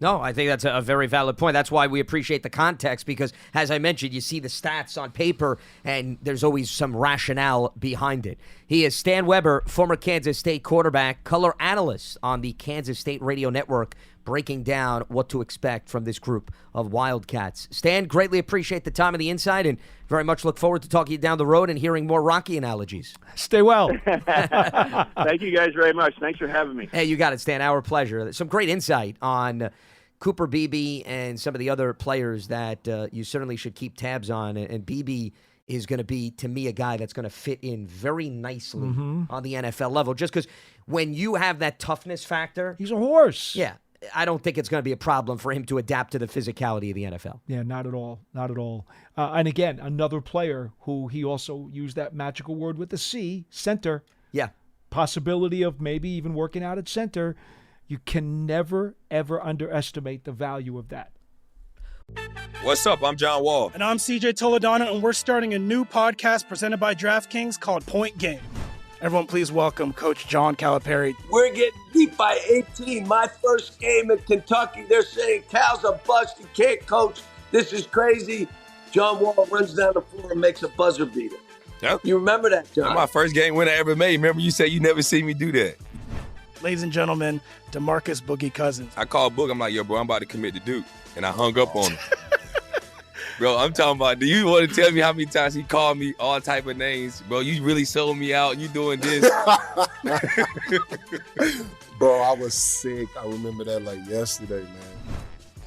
No, I think that's a very valid point. That's why we appreciate the context because, as I mentioned, you see the stats on paper, and there's always some rationale behind it. He is Stan Weber, former Kansas State quarterback, color analyst on the Kansas State Radio Network, breaking down what to expect from this group of Wildcats. Stan, greatly appreciate the time and the insight, and very much look forward to talking to you down the road and hearing more Rocky analogies. Stay well. Thank you guys very much. Thanks for having me. Hey, you got it, Stan. Our pleasure. Some great insight on Cooper Beebe and some of the other players that you certainly should keep tabs on. And Beebe is going to be, to me, a guy that's going to fit in very nicely on the NFL level. Just because when you have that toughness factor. He's a horse. Yeah. I don't think it's going to be a problem for him to adapt to the physicality of the NFL. Yeah, not at all. Not at all. And again, another player who he also used that magical word with the C, center. Yeah. Possibility of maybe even working out at center. You can never, ever underestimate the value of that. What's up? I'm John Wall. And I'm CJ Toledano, and we're starting a new podcast presented by DraftKings called Point Game. Everyone, please welcome Coach John Calipari. We're getting beat by 18. My first game in Kentucky, they're saying Cal's a bust. He can't coach. This is crazy. John Wall runs down the floor and makes a buzzer beater. Yep. You remember that, John? That's my first game winner I ever made. Remember you said you never see me do that. Ladies and gentlemen, DeMarcus Boogie Cousins. I called Boog. I'm like, yo, bro, I'm about to commit to Duke. And I hung up on him. Bro, I'm talking about, do you want to tell me how many times he called me all type of names? Bro, you really sold me out. You doing this. Bro, I was sick. I remember that like yesterday, man.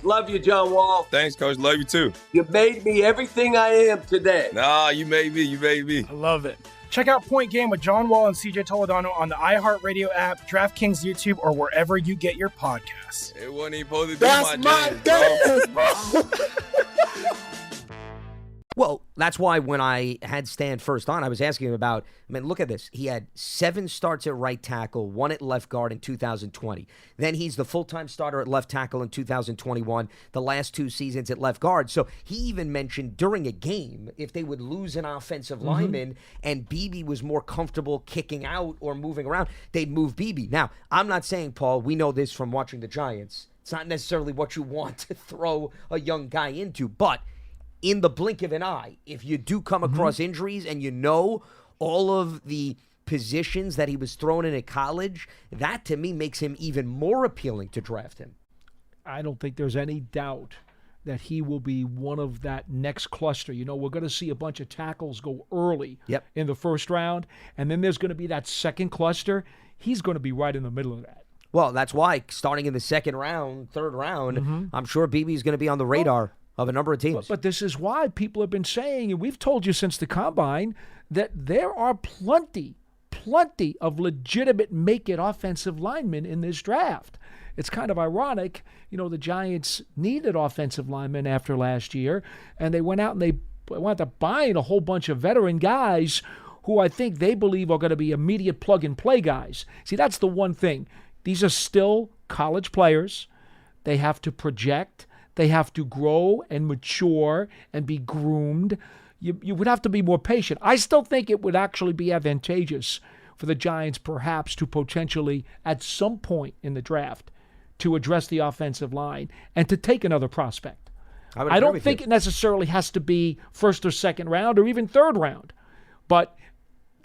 Love you, John Wall. Thanks, Coach. Love you, too. You made me everything I am today. Nah, you made me. You made me. I love it. Check out Point Game with John Wall and CJ Toledano on the iHeartRadio app, DraftKings YouTube, or wherever you get your podcasts. It wasn't even supposed to be That's my dance, bro. Well, that's why when I had Stan first on, I was asking him about, look at this. He had 7 starts at right tackle, 1 at left guard in 2020. Then he's the full-time starter at left tackle in 2021, the last 2 seasons at left guard. So he even mentioned during a game, if they would lose an offensive lineman and Beebe was more comfortable kicking out or moving around, they'd move Beebe. Now, I'm not saying, Paul, we know this from watching the Giants. It's not necessarily what you want to throw a young guy into, but in the blink of an eye, if you do come across injuries and you know all of the positions that he was thrown in at college, that to me makes him even more appealing to draft him. I don't think there's any doubt that he will be one of that next cluster. You know, we're going to see a bunch of tackles go early in the first round, and then there's going to be that second cluster. He's going to be right in the middle of that. Well, that's why starting in the second round, third round, I'm sure Beebe's going to be on the radar of a number of teams. But this is why people have been saying, and we've told you since the Combine, that there are plenty of legitimate make-it offensive linemen in this draft. It's kind of ironic, you know, the Giants needed offensive linemen after last year, and they went out and they wound up buying a whole bunch of veteran guys who I think they believe are going to be immediate plug-and-play guys. See, that's the one thing. These are still college players. They have to project. They have to grow and mature and be groomed. You would have to be more patient. I still think it would actually be advantageous for the Giants perhaps to potentially, at some point in the draft, to address the offensive line and to take another prospect. I don't think it necessarily has to be first or second round or even third round. But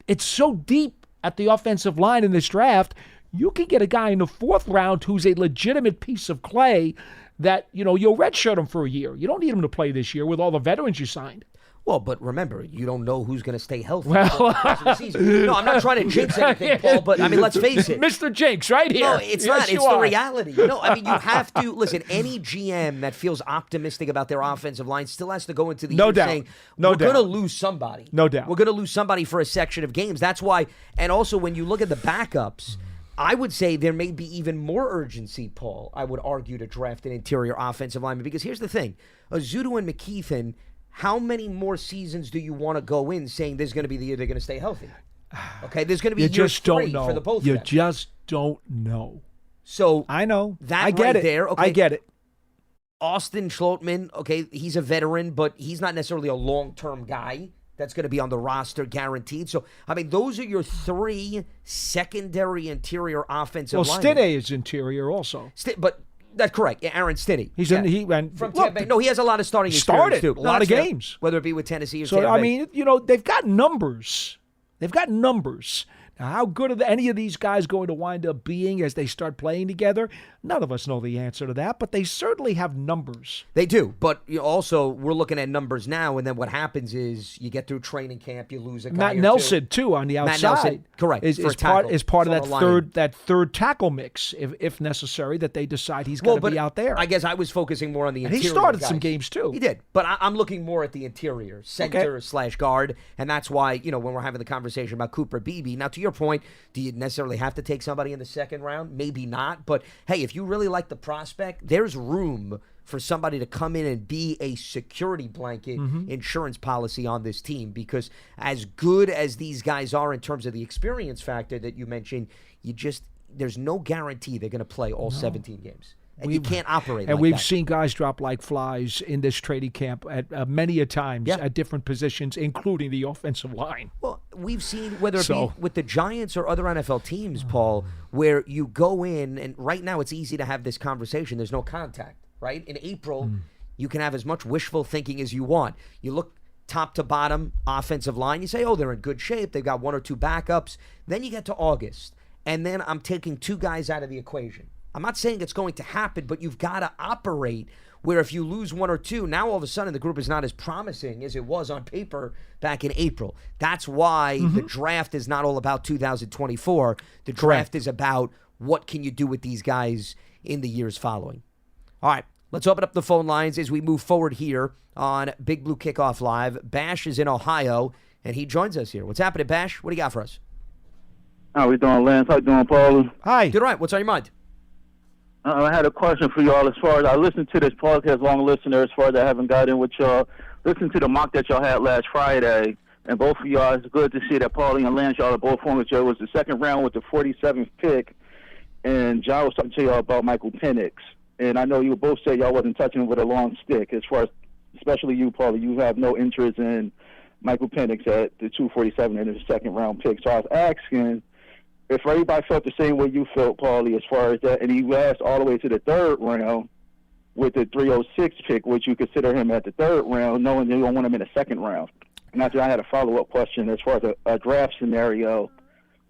It's so deep at the offensive line in this draft. You can get a guy in the 4th round who's a legitimate piece of clay that, you'll redshirt him for a year. You don't need him to play this year with all the veterans you signed. Well, but remember, you don't know who's going to stay healthy well, for the rest of the season. No, I'm not trying to jinx anything, Paul, but, let's face it. Mr. Jinx, right here. No, it's not. It's the reality. No, you have to, listen, any GM that feels optimistic about their offensive line still has to go into the year saying, we're going to lose somebody. No doubt. We're going to lose somebody for a section of games. That's why, and also when you look at the backups, I would say there may be even more urgency, Paul, I would argue, to draft an interior offensive lineman. Because here's the thing. Azudu and McKeithen, how many more seasons do you want to go in saying this is going to be the year they're going to stay healthy? Okay, there's going to be year 3 for the both of them. You just don't know. So I know. That I get right it. there. Okay. I get it. Austin Schlotman, okay, he's a veteran, but he's not necessarily a long-term guy that's going to be on the roster guaranteed. So, those are your 3 secondary interior offensive linemen. Stinney is interior also. But that's correct. Yeah, Aaron Stinney. He went from Tampa Bay. No, he has a lot of starting experience too. A lot of games. Whether it be with Tennessee or so, Tampa Bay. They've got numbers. Now, how good are any of these guys going to wind up being as they start playing together? None of us know the answer to that, but they certainly have numbers. They do, but also we're looking at numbers now, and then what happens is you get through training camp, you lose a guy Matt Nelson, too, on the outside. Matt Nelson, correct, is part of that third tackle mix, if necessary, that they decide he's going to be out there. I guess I was focusing more on the interior. And he started guys. Some games, too. He did, but I'm looking more at the interior, center/guard, and that's why, when we're having the conversation about Cooper Beebe. Now, to your point, do you necessarily have to take somebody in the 2nd round? Maybe not, but hey, if you really like the prospect, there's room for somebody to come in and be a security blanket insurance policy on this team, because as good as these guys are in terms of the experience factor that you mentioned, there's no guarantee they're going to play all 17 games. And you can't operate and like we've that. seen guys drop like flies in this training camp at many a times at different positions, including the offensive line. Well, we've seen, whether it be with the Giants or other NFL teams, Paul, where you go in, and right now it's easy to have this conversation. There's no contact, right? In April, you can have as much wishful thinking as you want. You look top to bottom offensive line, you say, oh, they're in good shape. They've got 1 or 2 backups. Then you get to August, and then I'm taking 2 guys out of the equation. I'm not saying it's going to happen, but you've got to operate where if you lose 1 or 2, now all of a sudden the group is not as promising as it was on paper back in April. That's why the draft is not all about 2024. The draft is about what can you do with these guys in the years following. All right, let's open up the phone lines as we move forward here on Big Blue Kickoff Live. Bash is in Ohio, and he joins us here. What's happening, Bash? What do you got for us? How we doing, Lance? How you doing, Paul? Hi. Doing all right. What's on your mind? I had a question for y'all as far as I listened to this podcast, long listener, as far as I haven't got in with y'all. Listen to the mock that y'all had last Friday, and both of y'all, it's good to see that Paulie and Lance, y'all are both on with y'all. It was the 2nd round with the 47th pick, and John was talking to y'all about Michael Penix. And I know you both said y'all wasn't touching him with a long stick, as far as, especially you, Paulie, you have no interest in Michael Penix at the 247 in his 2nd round pick. So I was asking if everybody felt the same way you felt, Paulie, as far as that, and he asked all the way to the 3rd round with the 306 pick, would you consider him at the 3rd round, knowing you don't want him in the 2nd round? And after I had a follow-up question as far as a draft scenario,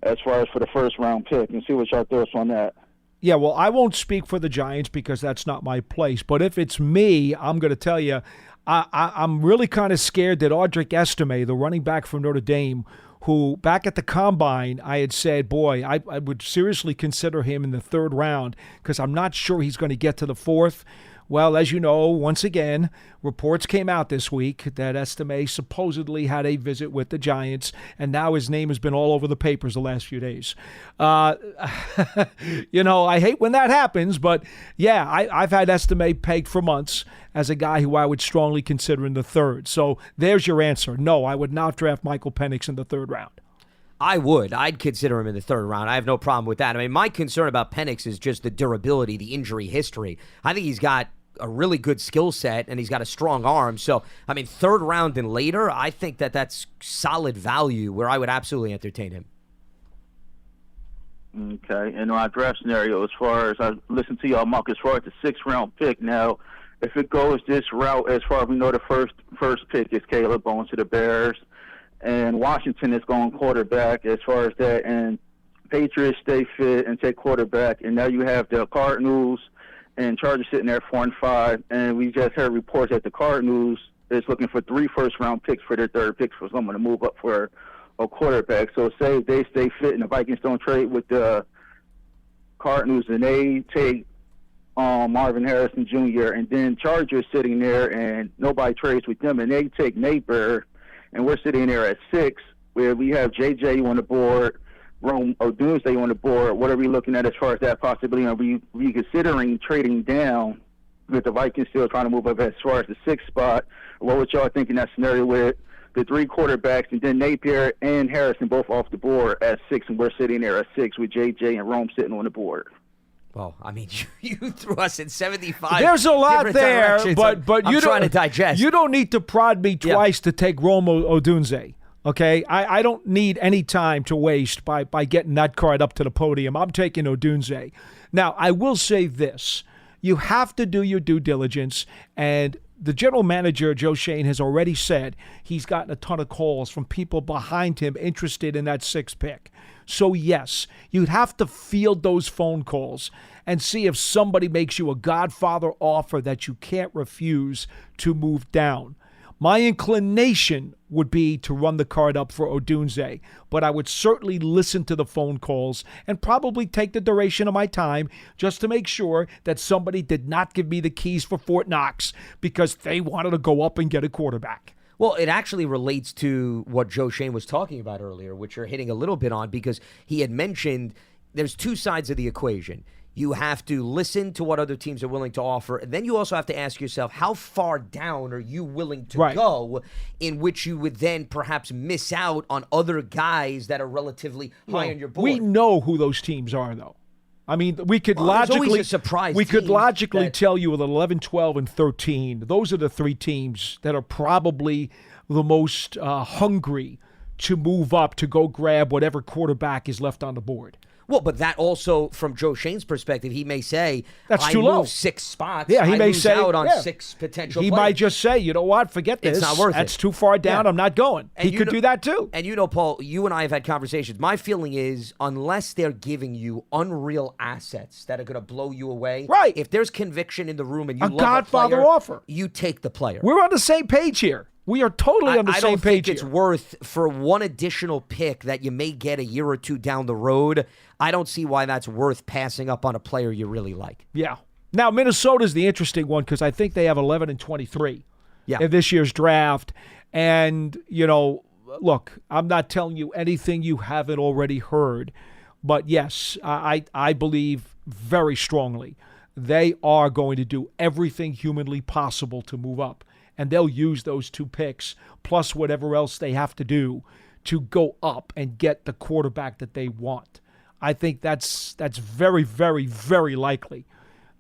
as far as for the 1st round pick, and see what y'all thoughts on that. Yeah, well, I won't speak for the Giants because that's not my place. But if it's me, I'm going to tell you, I'm really kind of scared that Audric Estime, the running back from Notre Dame, who back at the Combine, I had said, boy, I would seriously consider him in the 3rd round because I'm not sure he's going to get to the 4th. Well, as you know, once again, reports came out this week that Estime supposedly had a visit with the Giants, and now his name has been all over the papers the last few days. You know, I hate when that happens, but yeah, I've had Estime pegged for months as a guy who I would strongly consider in the 3rd. So there's your answer. No, I would not draft Michael Penix in the 3rd round. I would. I'd consider him in the 3rd round. I have no problem with that. I mean, my concern about Penix is just the durability, the injury history. I think he's got a really good skill set, and he's got a strong arm. So, I mean, 3rd round and later, I think that that's solid value where I would absolutely entertain him. Okay. And our draft scenario, as far as I listened to y'all, Mark, as far as the 6th round pick now, if it goes this route, as far as we know, the first pick is Caleb Bones to the Bears. and Washington is going quarterback as far as that, and Patriots stay fit and take quarterback, and now you have the Cardinals and Chargers sitting there 4-5, and we just heard reports that the Cardinals is looking for 3 first-round picks for their third picks for someone to move up for a quarterback. So say they stay fit and the Vikings don't trade with the Cardinals, and they take Marvin Harrison Jr., and then Chargers sitting there and nobody trades with them, and they take Neighbor, and we're sitting there at 6, where we have JJ on the board, Rome or Doomsday on the board. What are we looking at as far as that possibility? Are we considering trading down with the Vikings still trying to move up as far as the 6th spot? What would y'all think in that scenario with the 3 quarterbacks and then Napier and Harrison both off the board at 6, and we're sitting there at 6 with JJ and Rome sitting on the board? Well, I mean, you threw us in 75. There's a lot there, but I'm trying to digest. You don't need to prod me twice to take Rome Odunze. Okay, I don't need any time to waste by getting that card up to the podium. I'm taking Odunze. Now, I will say this. You have to do your due diligence, and the general manager, Joe Schoen, has already said he's gotten a ton of calls from people behind him interested in that 6th pick. So, yes, you'd have to field those phone calls and see if somebody makes you a Godfather offer that you can't refuse to move down. My inclination would be to run the card up for Odunze, but I would certainly listen to the phone calls and probably take the duration of my time just to make sure that somebody did not give me the keys for Fort Knox because they wanted to go up and get a quarterback. Well, it actually relates to what Joe Schoen was talking about earlier, which you're hitting a little bit on, because he had mentioned there's 2 sides of the equation. You have to listen to what other teams are willing to offer. And then you also have to ask yourself, how far down are you willing to go, in which you would then perhaps miss out on other guys that are relatively high on your board. We know who those teams are, though. I mean, we could logically tell you with 11, 12, and 13, those are the 3 teams that are probably the most hungry to move up to go grab whatever quarterback is left on the board. Well, but that also, from Joe Schoen's perspective, he may say, that's too low. 6 spots. Yeah, he may lose say out on 6 potential He players. might just say, you know what, forget this. It's not worth That's it. too far down. Yeah. I'm not going. And he could do that too. And Paul, you and I have had conversations. My feeling is, unless they're giving you unreal assets that are going to blow you away, right? If there's conviction in the room and you a love Godfather a player, offer, you take the player. We're on the same page here. We are totally on the same page. I don't think it's worth, for one additional pick that you may get a year or 2 down the road, I don't see why that's worth passing up on a player you really like. Yeah. Now, Minnesota's the interesting one because I think they have 11 and 23 in this year's draft. And, look, I'm not telling you anything you haven't already heard. But, yes, I believe very strongly they are going to do everything humanly possible to move up. And they'll use those 2 picks plus whatever else they have to do to go up and get the quarterback that they want. I think that's very, very, very likely.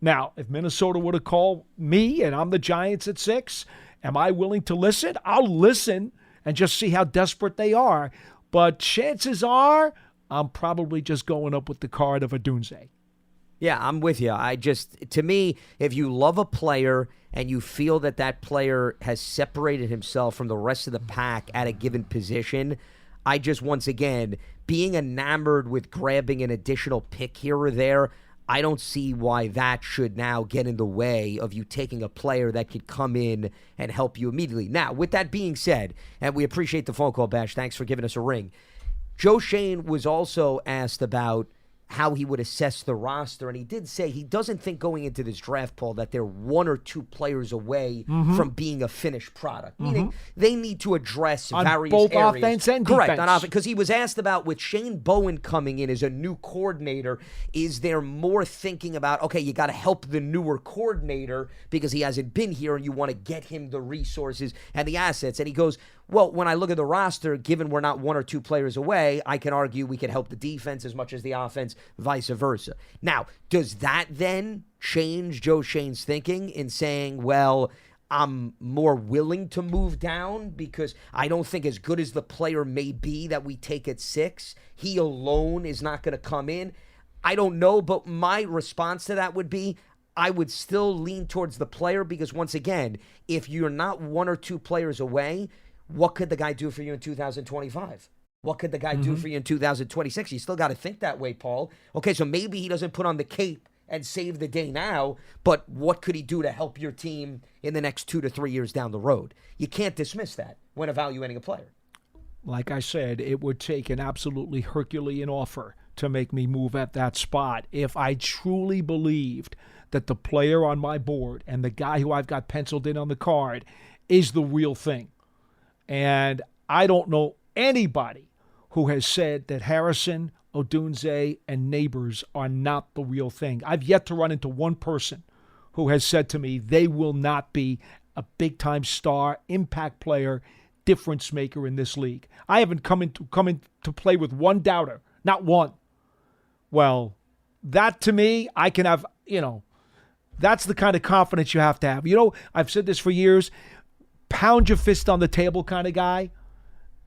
Now, if Minnesota were to call me and I'm the Giants at 6, am I willing to listen? I'll listen and just see how desperate they are. But chances are I'm probably just going up with the card of Odunze. Yeah, I'm with you. To me, if you love a player and you feel that that player has separated himself from the rest of the pack at a given position, once again, being enamored with grabbing an additional pick here or there, I don't see why that should now get in the way of you taking a player that could come in and help you immediately. Now, with that being said, and we appreciate the phone call, Bash. Thanks for giving us a ring. Joe Schoen was also asked about how he would assess the roster, and he did say he doesn't think going into this draft, Paul, that they're 1 or 2 players away from being a finished product, meaning they need to address on various both areas. Offense and Correct, defense. on offense, because he was asked about, with Shane Bowen coming in as a new coordinator, is there more thinking about, okay, you got to help the newer coordinator because he hasn't been here and you want to get him the resources and the assets, and he goes, well, when I look at the roster, given we're not 1 or 2 players away, I can argue we can help the defense as much as the offense, vice versa. Now, does that then change Joe Schoen's thinking in saying, well, I'm more willing to move down because I don't think as good as the player may be that we take at 6, he alone is not going to come in? I don't know, but my response to that would be, I would still lean towards the player because, once again, if you're not 1 or 2 players away, what could the guy do for you in 2025? What could the guy do for you in 2026? You still got to think that way, Paul. Okay, so maybe he doesn't put on the cape and save the day now, but what could he do to help your team in the next 2 to 3 years down the road? You can't dismiss that when evaluating a player. Like I said, it would take an absolutely Herculean offer to make me move at that spot if I truly believed that the player on my board and the guy who I've got penciled in on the card is the real thing. And I don't know anybody who has said that Harrison, Odunze, and Neighbors are not the real thing. I've yet to run into one person who has said to me they will not be a big-time star, impact player, difference maker in this league. I haven't come into play with one doubter, not one. Well, that to me, I can have, that's the kind of confidence you have to have. I've said this for years, pound your fist on the table kind of guy.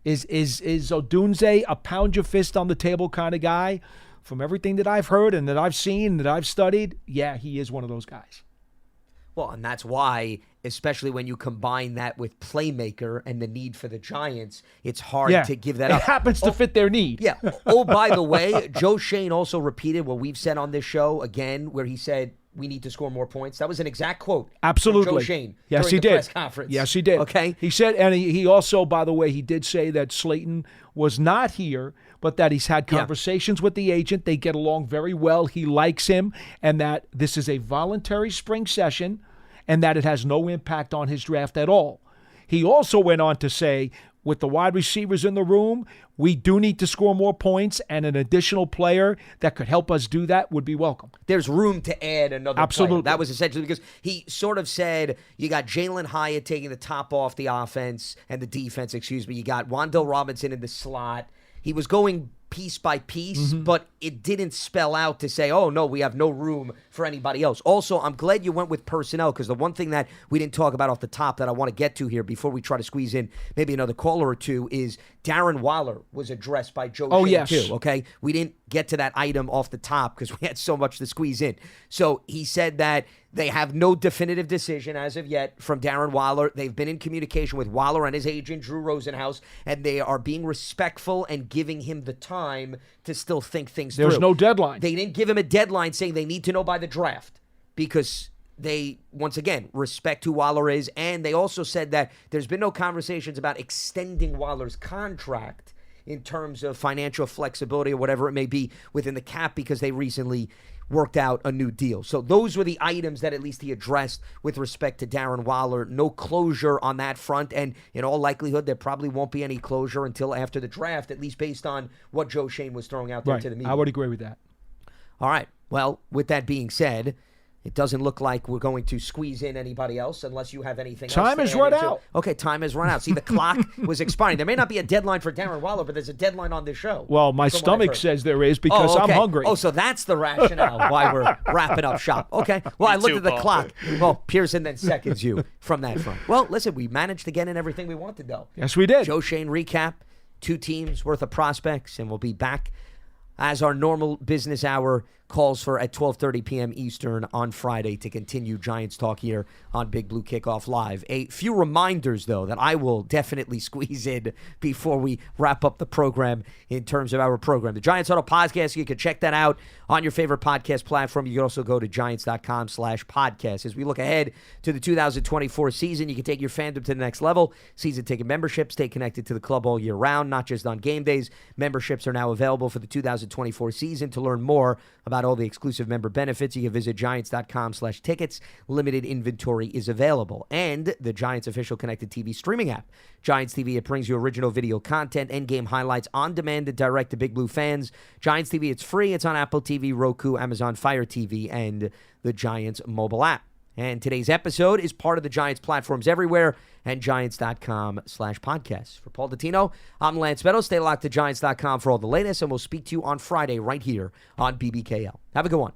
Is Odunze a pound your fist on the table kind of guy? From everything that I've heard and that I've seen, that I've studied, yeah, he is one of those guys. Well, and that's why, especially when you combine that with playmaker and the need for the Giants, it's hard to give that up. It happens to fit their need. Yeah. Oh, by the way, Joe Schoen also repeated what we've said on this show again, where he said, we need to score more points. That was an exact quote. Absolutely. From Joe Schoen yes, during he the did. press conference. Yes, he did. Okay. He said, and he also, by the way, he did say that Slayton was not here, but that he's had conversations with the agent. They get along very well. He likes him, and that this is a voluntary spring session, and that it has no impact on his draft at all. He also went on to say, with the wide receivers in the room, we do need to score more points, and an additional player that could help us do that would be welcome. There's room to add another Absolutely. player. That was essentially because he sort of said you got Jalen Hyatt taking the top off the offense and the defense, You got Wan'Dale Robinson in the slot. He was going piece by piece, but it didn't spell out to say, oh, no, we have no room for anybody else. Also, I'm glad you went with personnel, because the one thing that we didn't talk about off the top that I want to get to here before we try to squeeze in maybe another caller or two is Darren Waller was addressed by Joe Schoen too, okay? We didn't get to that item off the top because we had so much to squeeze in. So he said that they have no definitive decision as of yet from Darren Waller. They've been in communication with Waller and his agent, Drew Rosenhaus, and they are being respectful and giving him the time to still think things through. There's no deadline. They didn't give him a deadline saying they need to know by the draft because they, once again, respect who Waller is. And they also said that there's been no conversations about extending Waller's contract in terms of financial flexibility or whatever it may be within the cap because they recently worked out a new deal. So those were the items that at least he addressed with respect to Darren Waller. No closure on that front, and in all likelihood, there probably won't be any closure until after the draft, at least based on what Joe Schoen was throwing out there to the media. I would agree with that. All right. Well, with that being said, it doesn't look like we're going to squeeze in anybody else unless you have anything else. Time has run out. Okay, time has run out. See, the clock was expiring. There may not be a deadline for Darren Waller, but there's a deadline on this show. Well, my stomach says there is because I'm hungry. Oh, so that's the rationale why we're wrapping up shop. Okay. Well, I looked at the clock. Well, Pearson then seconds you from that front. Well, listen, we managed to get in everything we wanted, though. Yes, we did. Joe Schoen recap, 2 teams worth of prospects, and we'll be back as our normal business hour calls for at 12:30 p.m. Eastern on Friday to continue Giants talk here on Big Blue Kickoff Live. A few reminders, though, that I will definitely squeeze in before we wrap up the program in terms of our program. The Giants Huddle podcast, you can check that out on your favorite podcast platform. You can also go to giants.com/podcast. As we look ahead to the 2024 season, you can take your fandom to the next level. Season ticket memberships, stay connected to the club all year round, not just on game days. Memberships are now available for the 2024 season. To learn more about all the exclusive member benefits, you can visit giants.com/tickets. Limited inventory is available. And the Giants official connected TV streaming app, Giants TV, it brings you original video content and game highlights on demand and direct to Big Blue fans. Giants TV, it's free. It's on Apple TV, Roku, Amazon Fire TV, and the Giants mobile app. And today's episode is part of the Giants platforms everywhere and giants.com/podcasts. For Paul Dottino, I'm Lance Medow. Stay locked to giants.com for all the latest, and we'll speak to you on Friday right here on BBKL. Have a good one.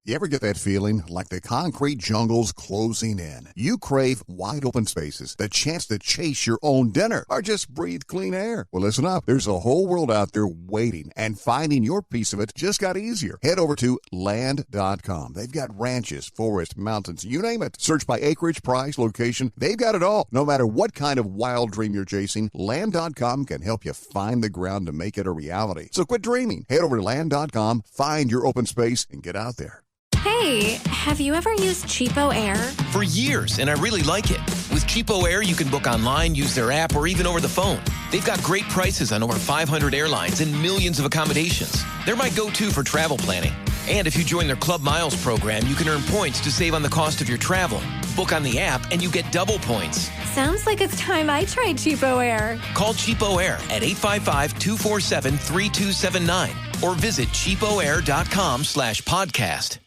You ever get that feeling like the concrete jungle's closing in? You crave wide open spaces, the chance to chase your own dinner, or just breathe clean air. Well, listen up. There's a whole world out there waiting, and finding your piece of it just got easier. Head over to land.com. They've got ranches, forests, mountains, you name it. Search by acreage, price, location. They've got it all. No matter what kind of wild dream you're chasing, land.com can help you find the ground to make it a reality. So quit dreaming. Head over to land.com, find your open space, and get out there. Hey, have you ever used Cheapo Air? For years, and I really like it. With Cheapo Air, you can book online, use their app, or even over the phone. They've got great prices on over 500 airlines and millions of accommodations. They're my go-to for travel planning. And if you join their Club Miles program, you can earn points to save on the cost of your travel. Book on the app, and you get double points. Sounds like it's time I tried Cheapo Air. Call Cheapo Air at 855-247-3279 or visit cheapoair.com/podcast.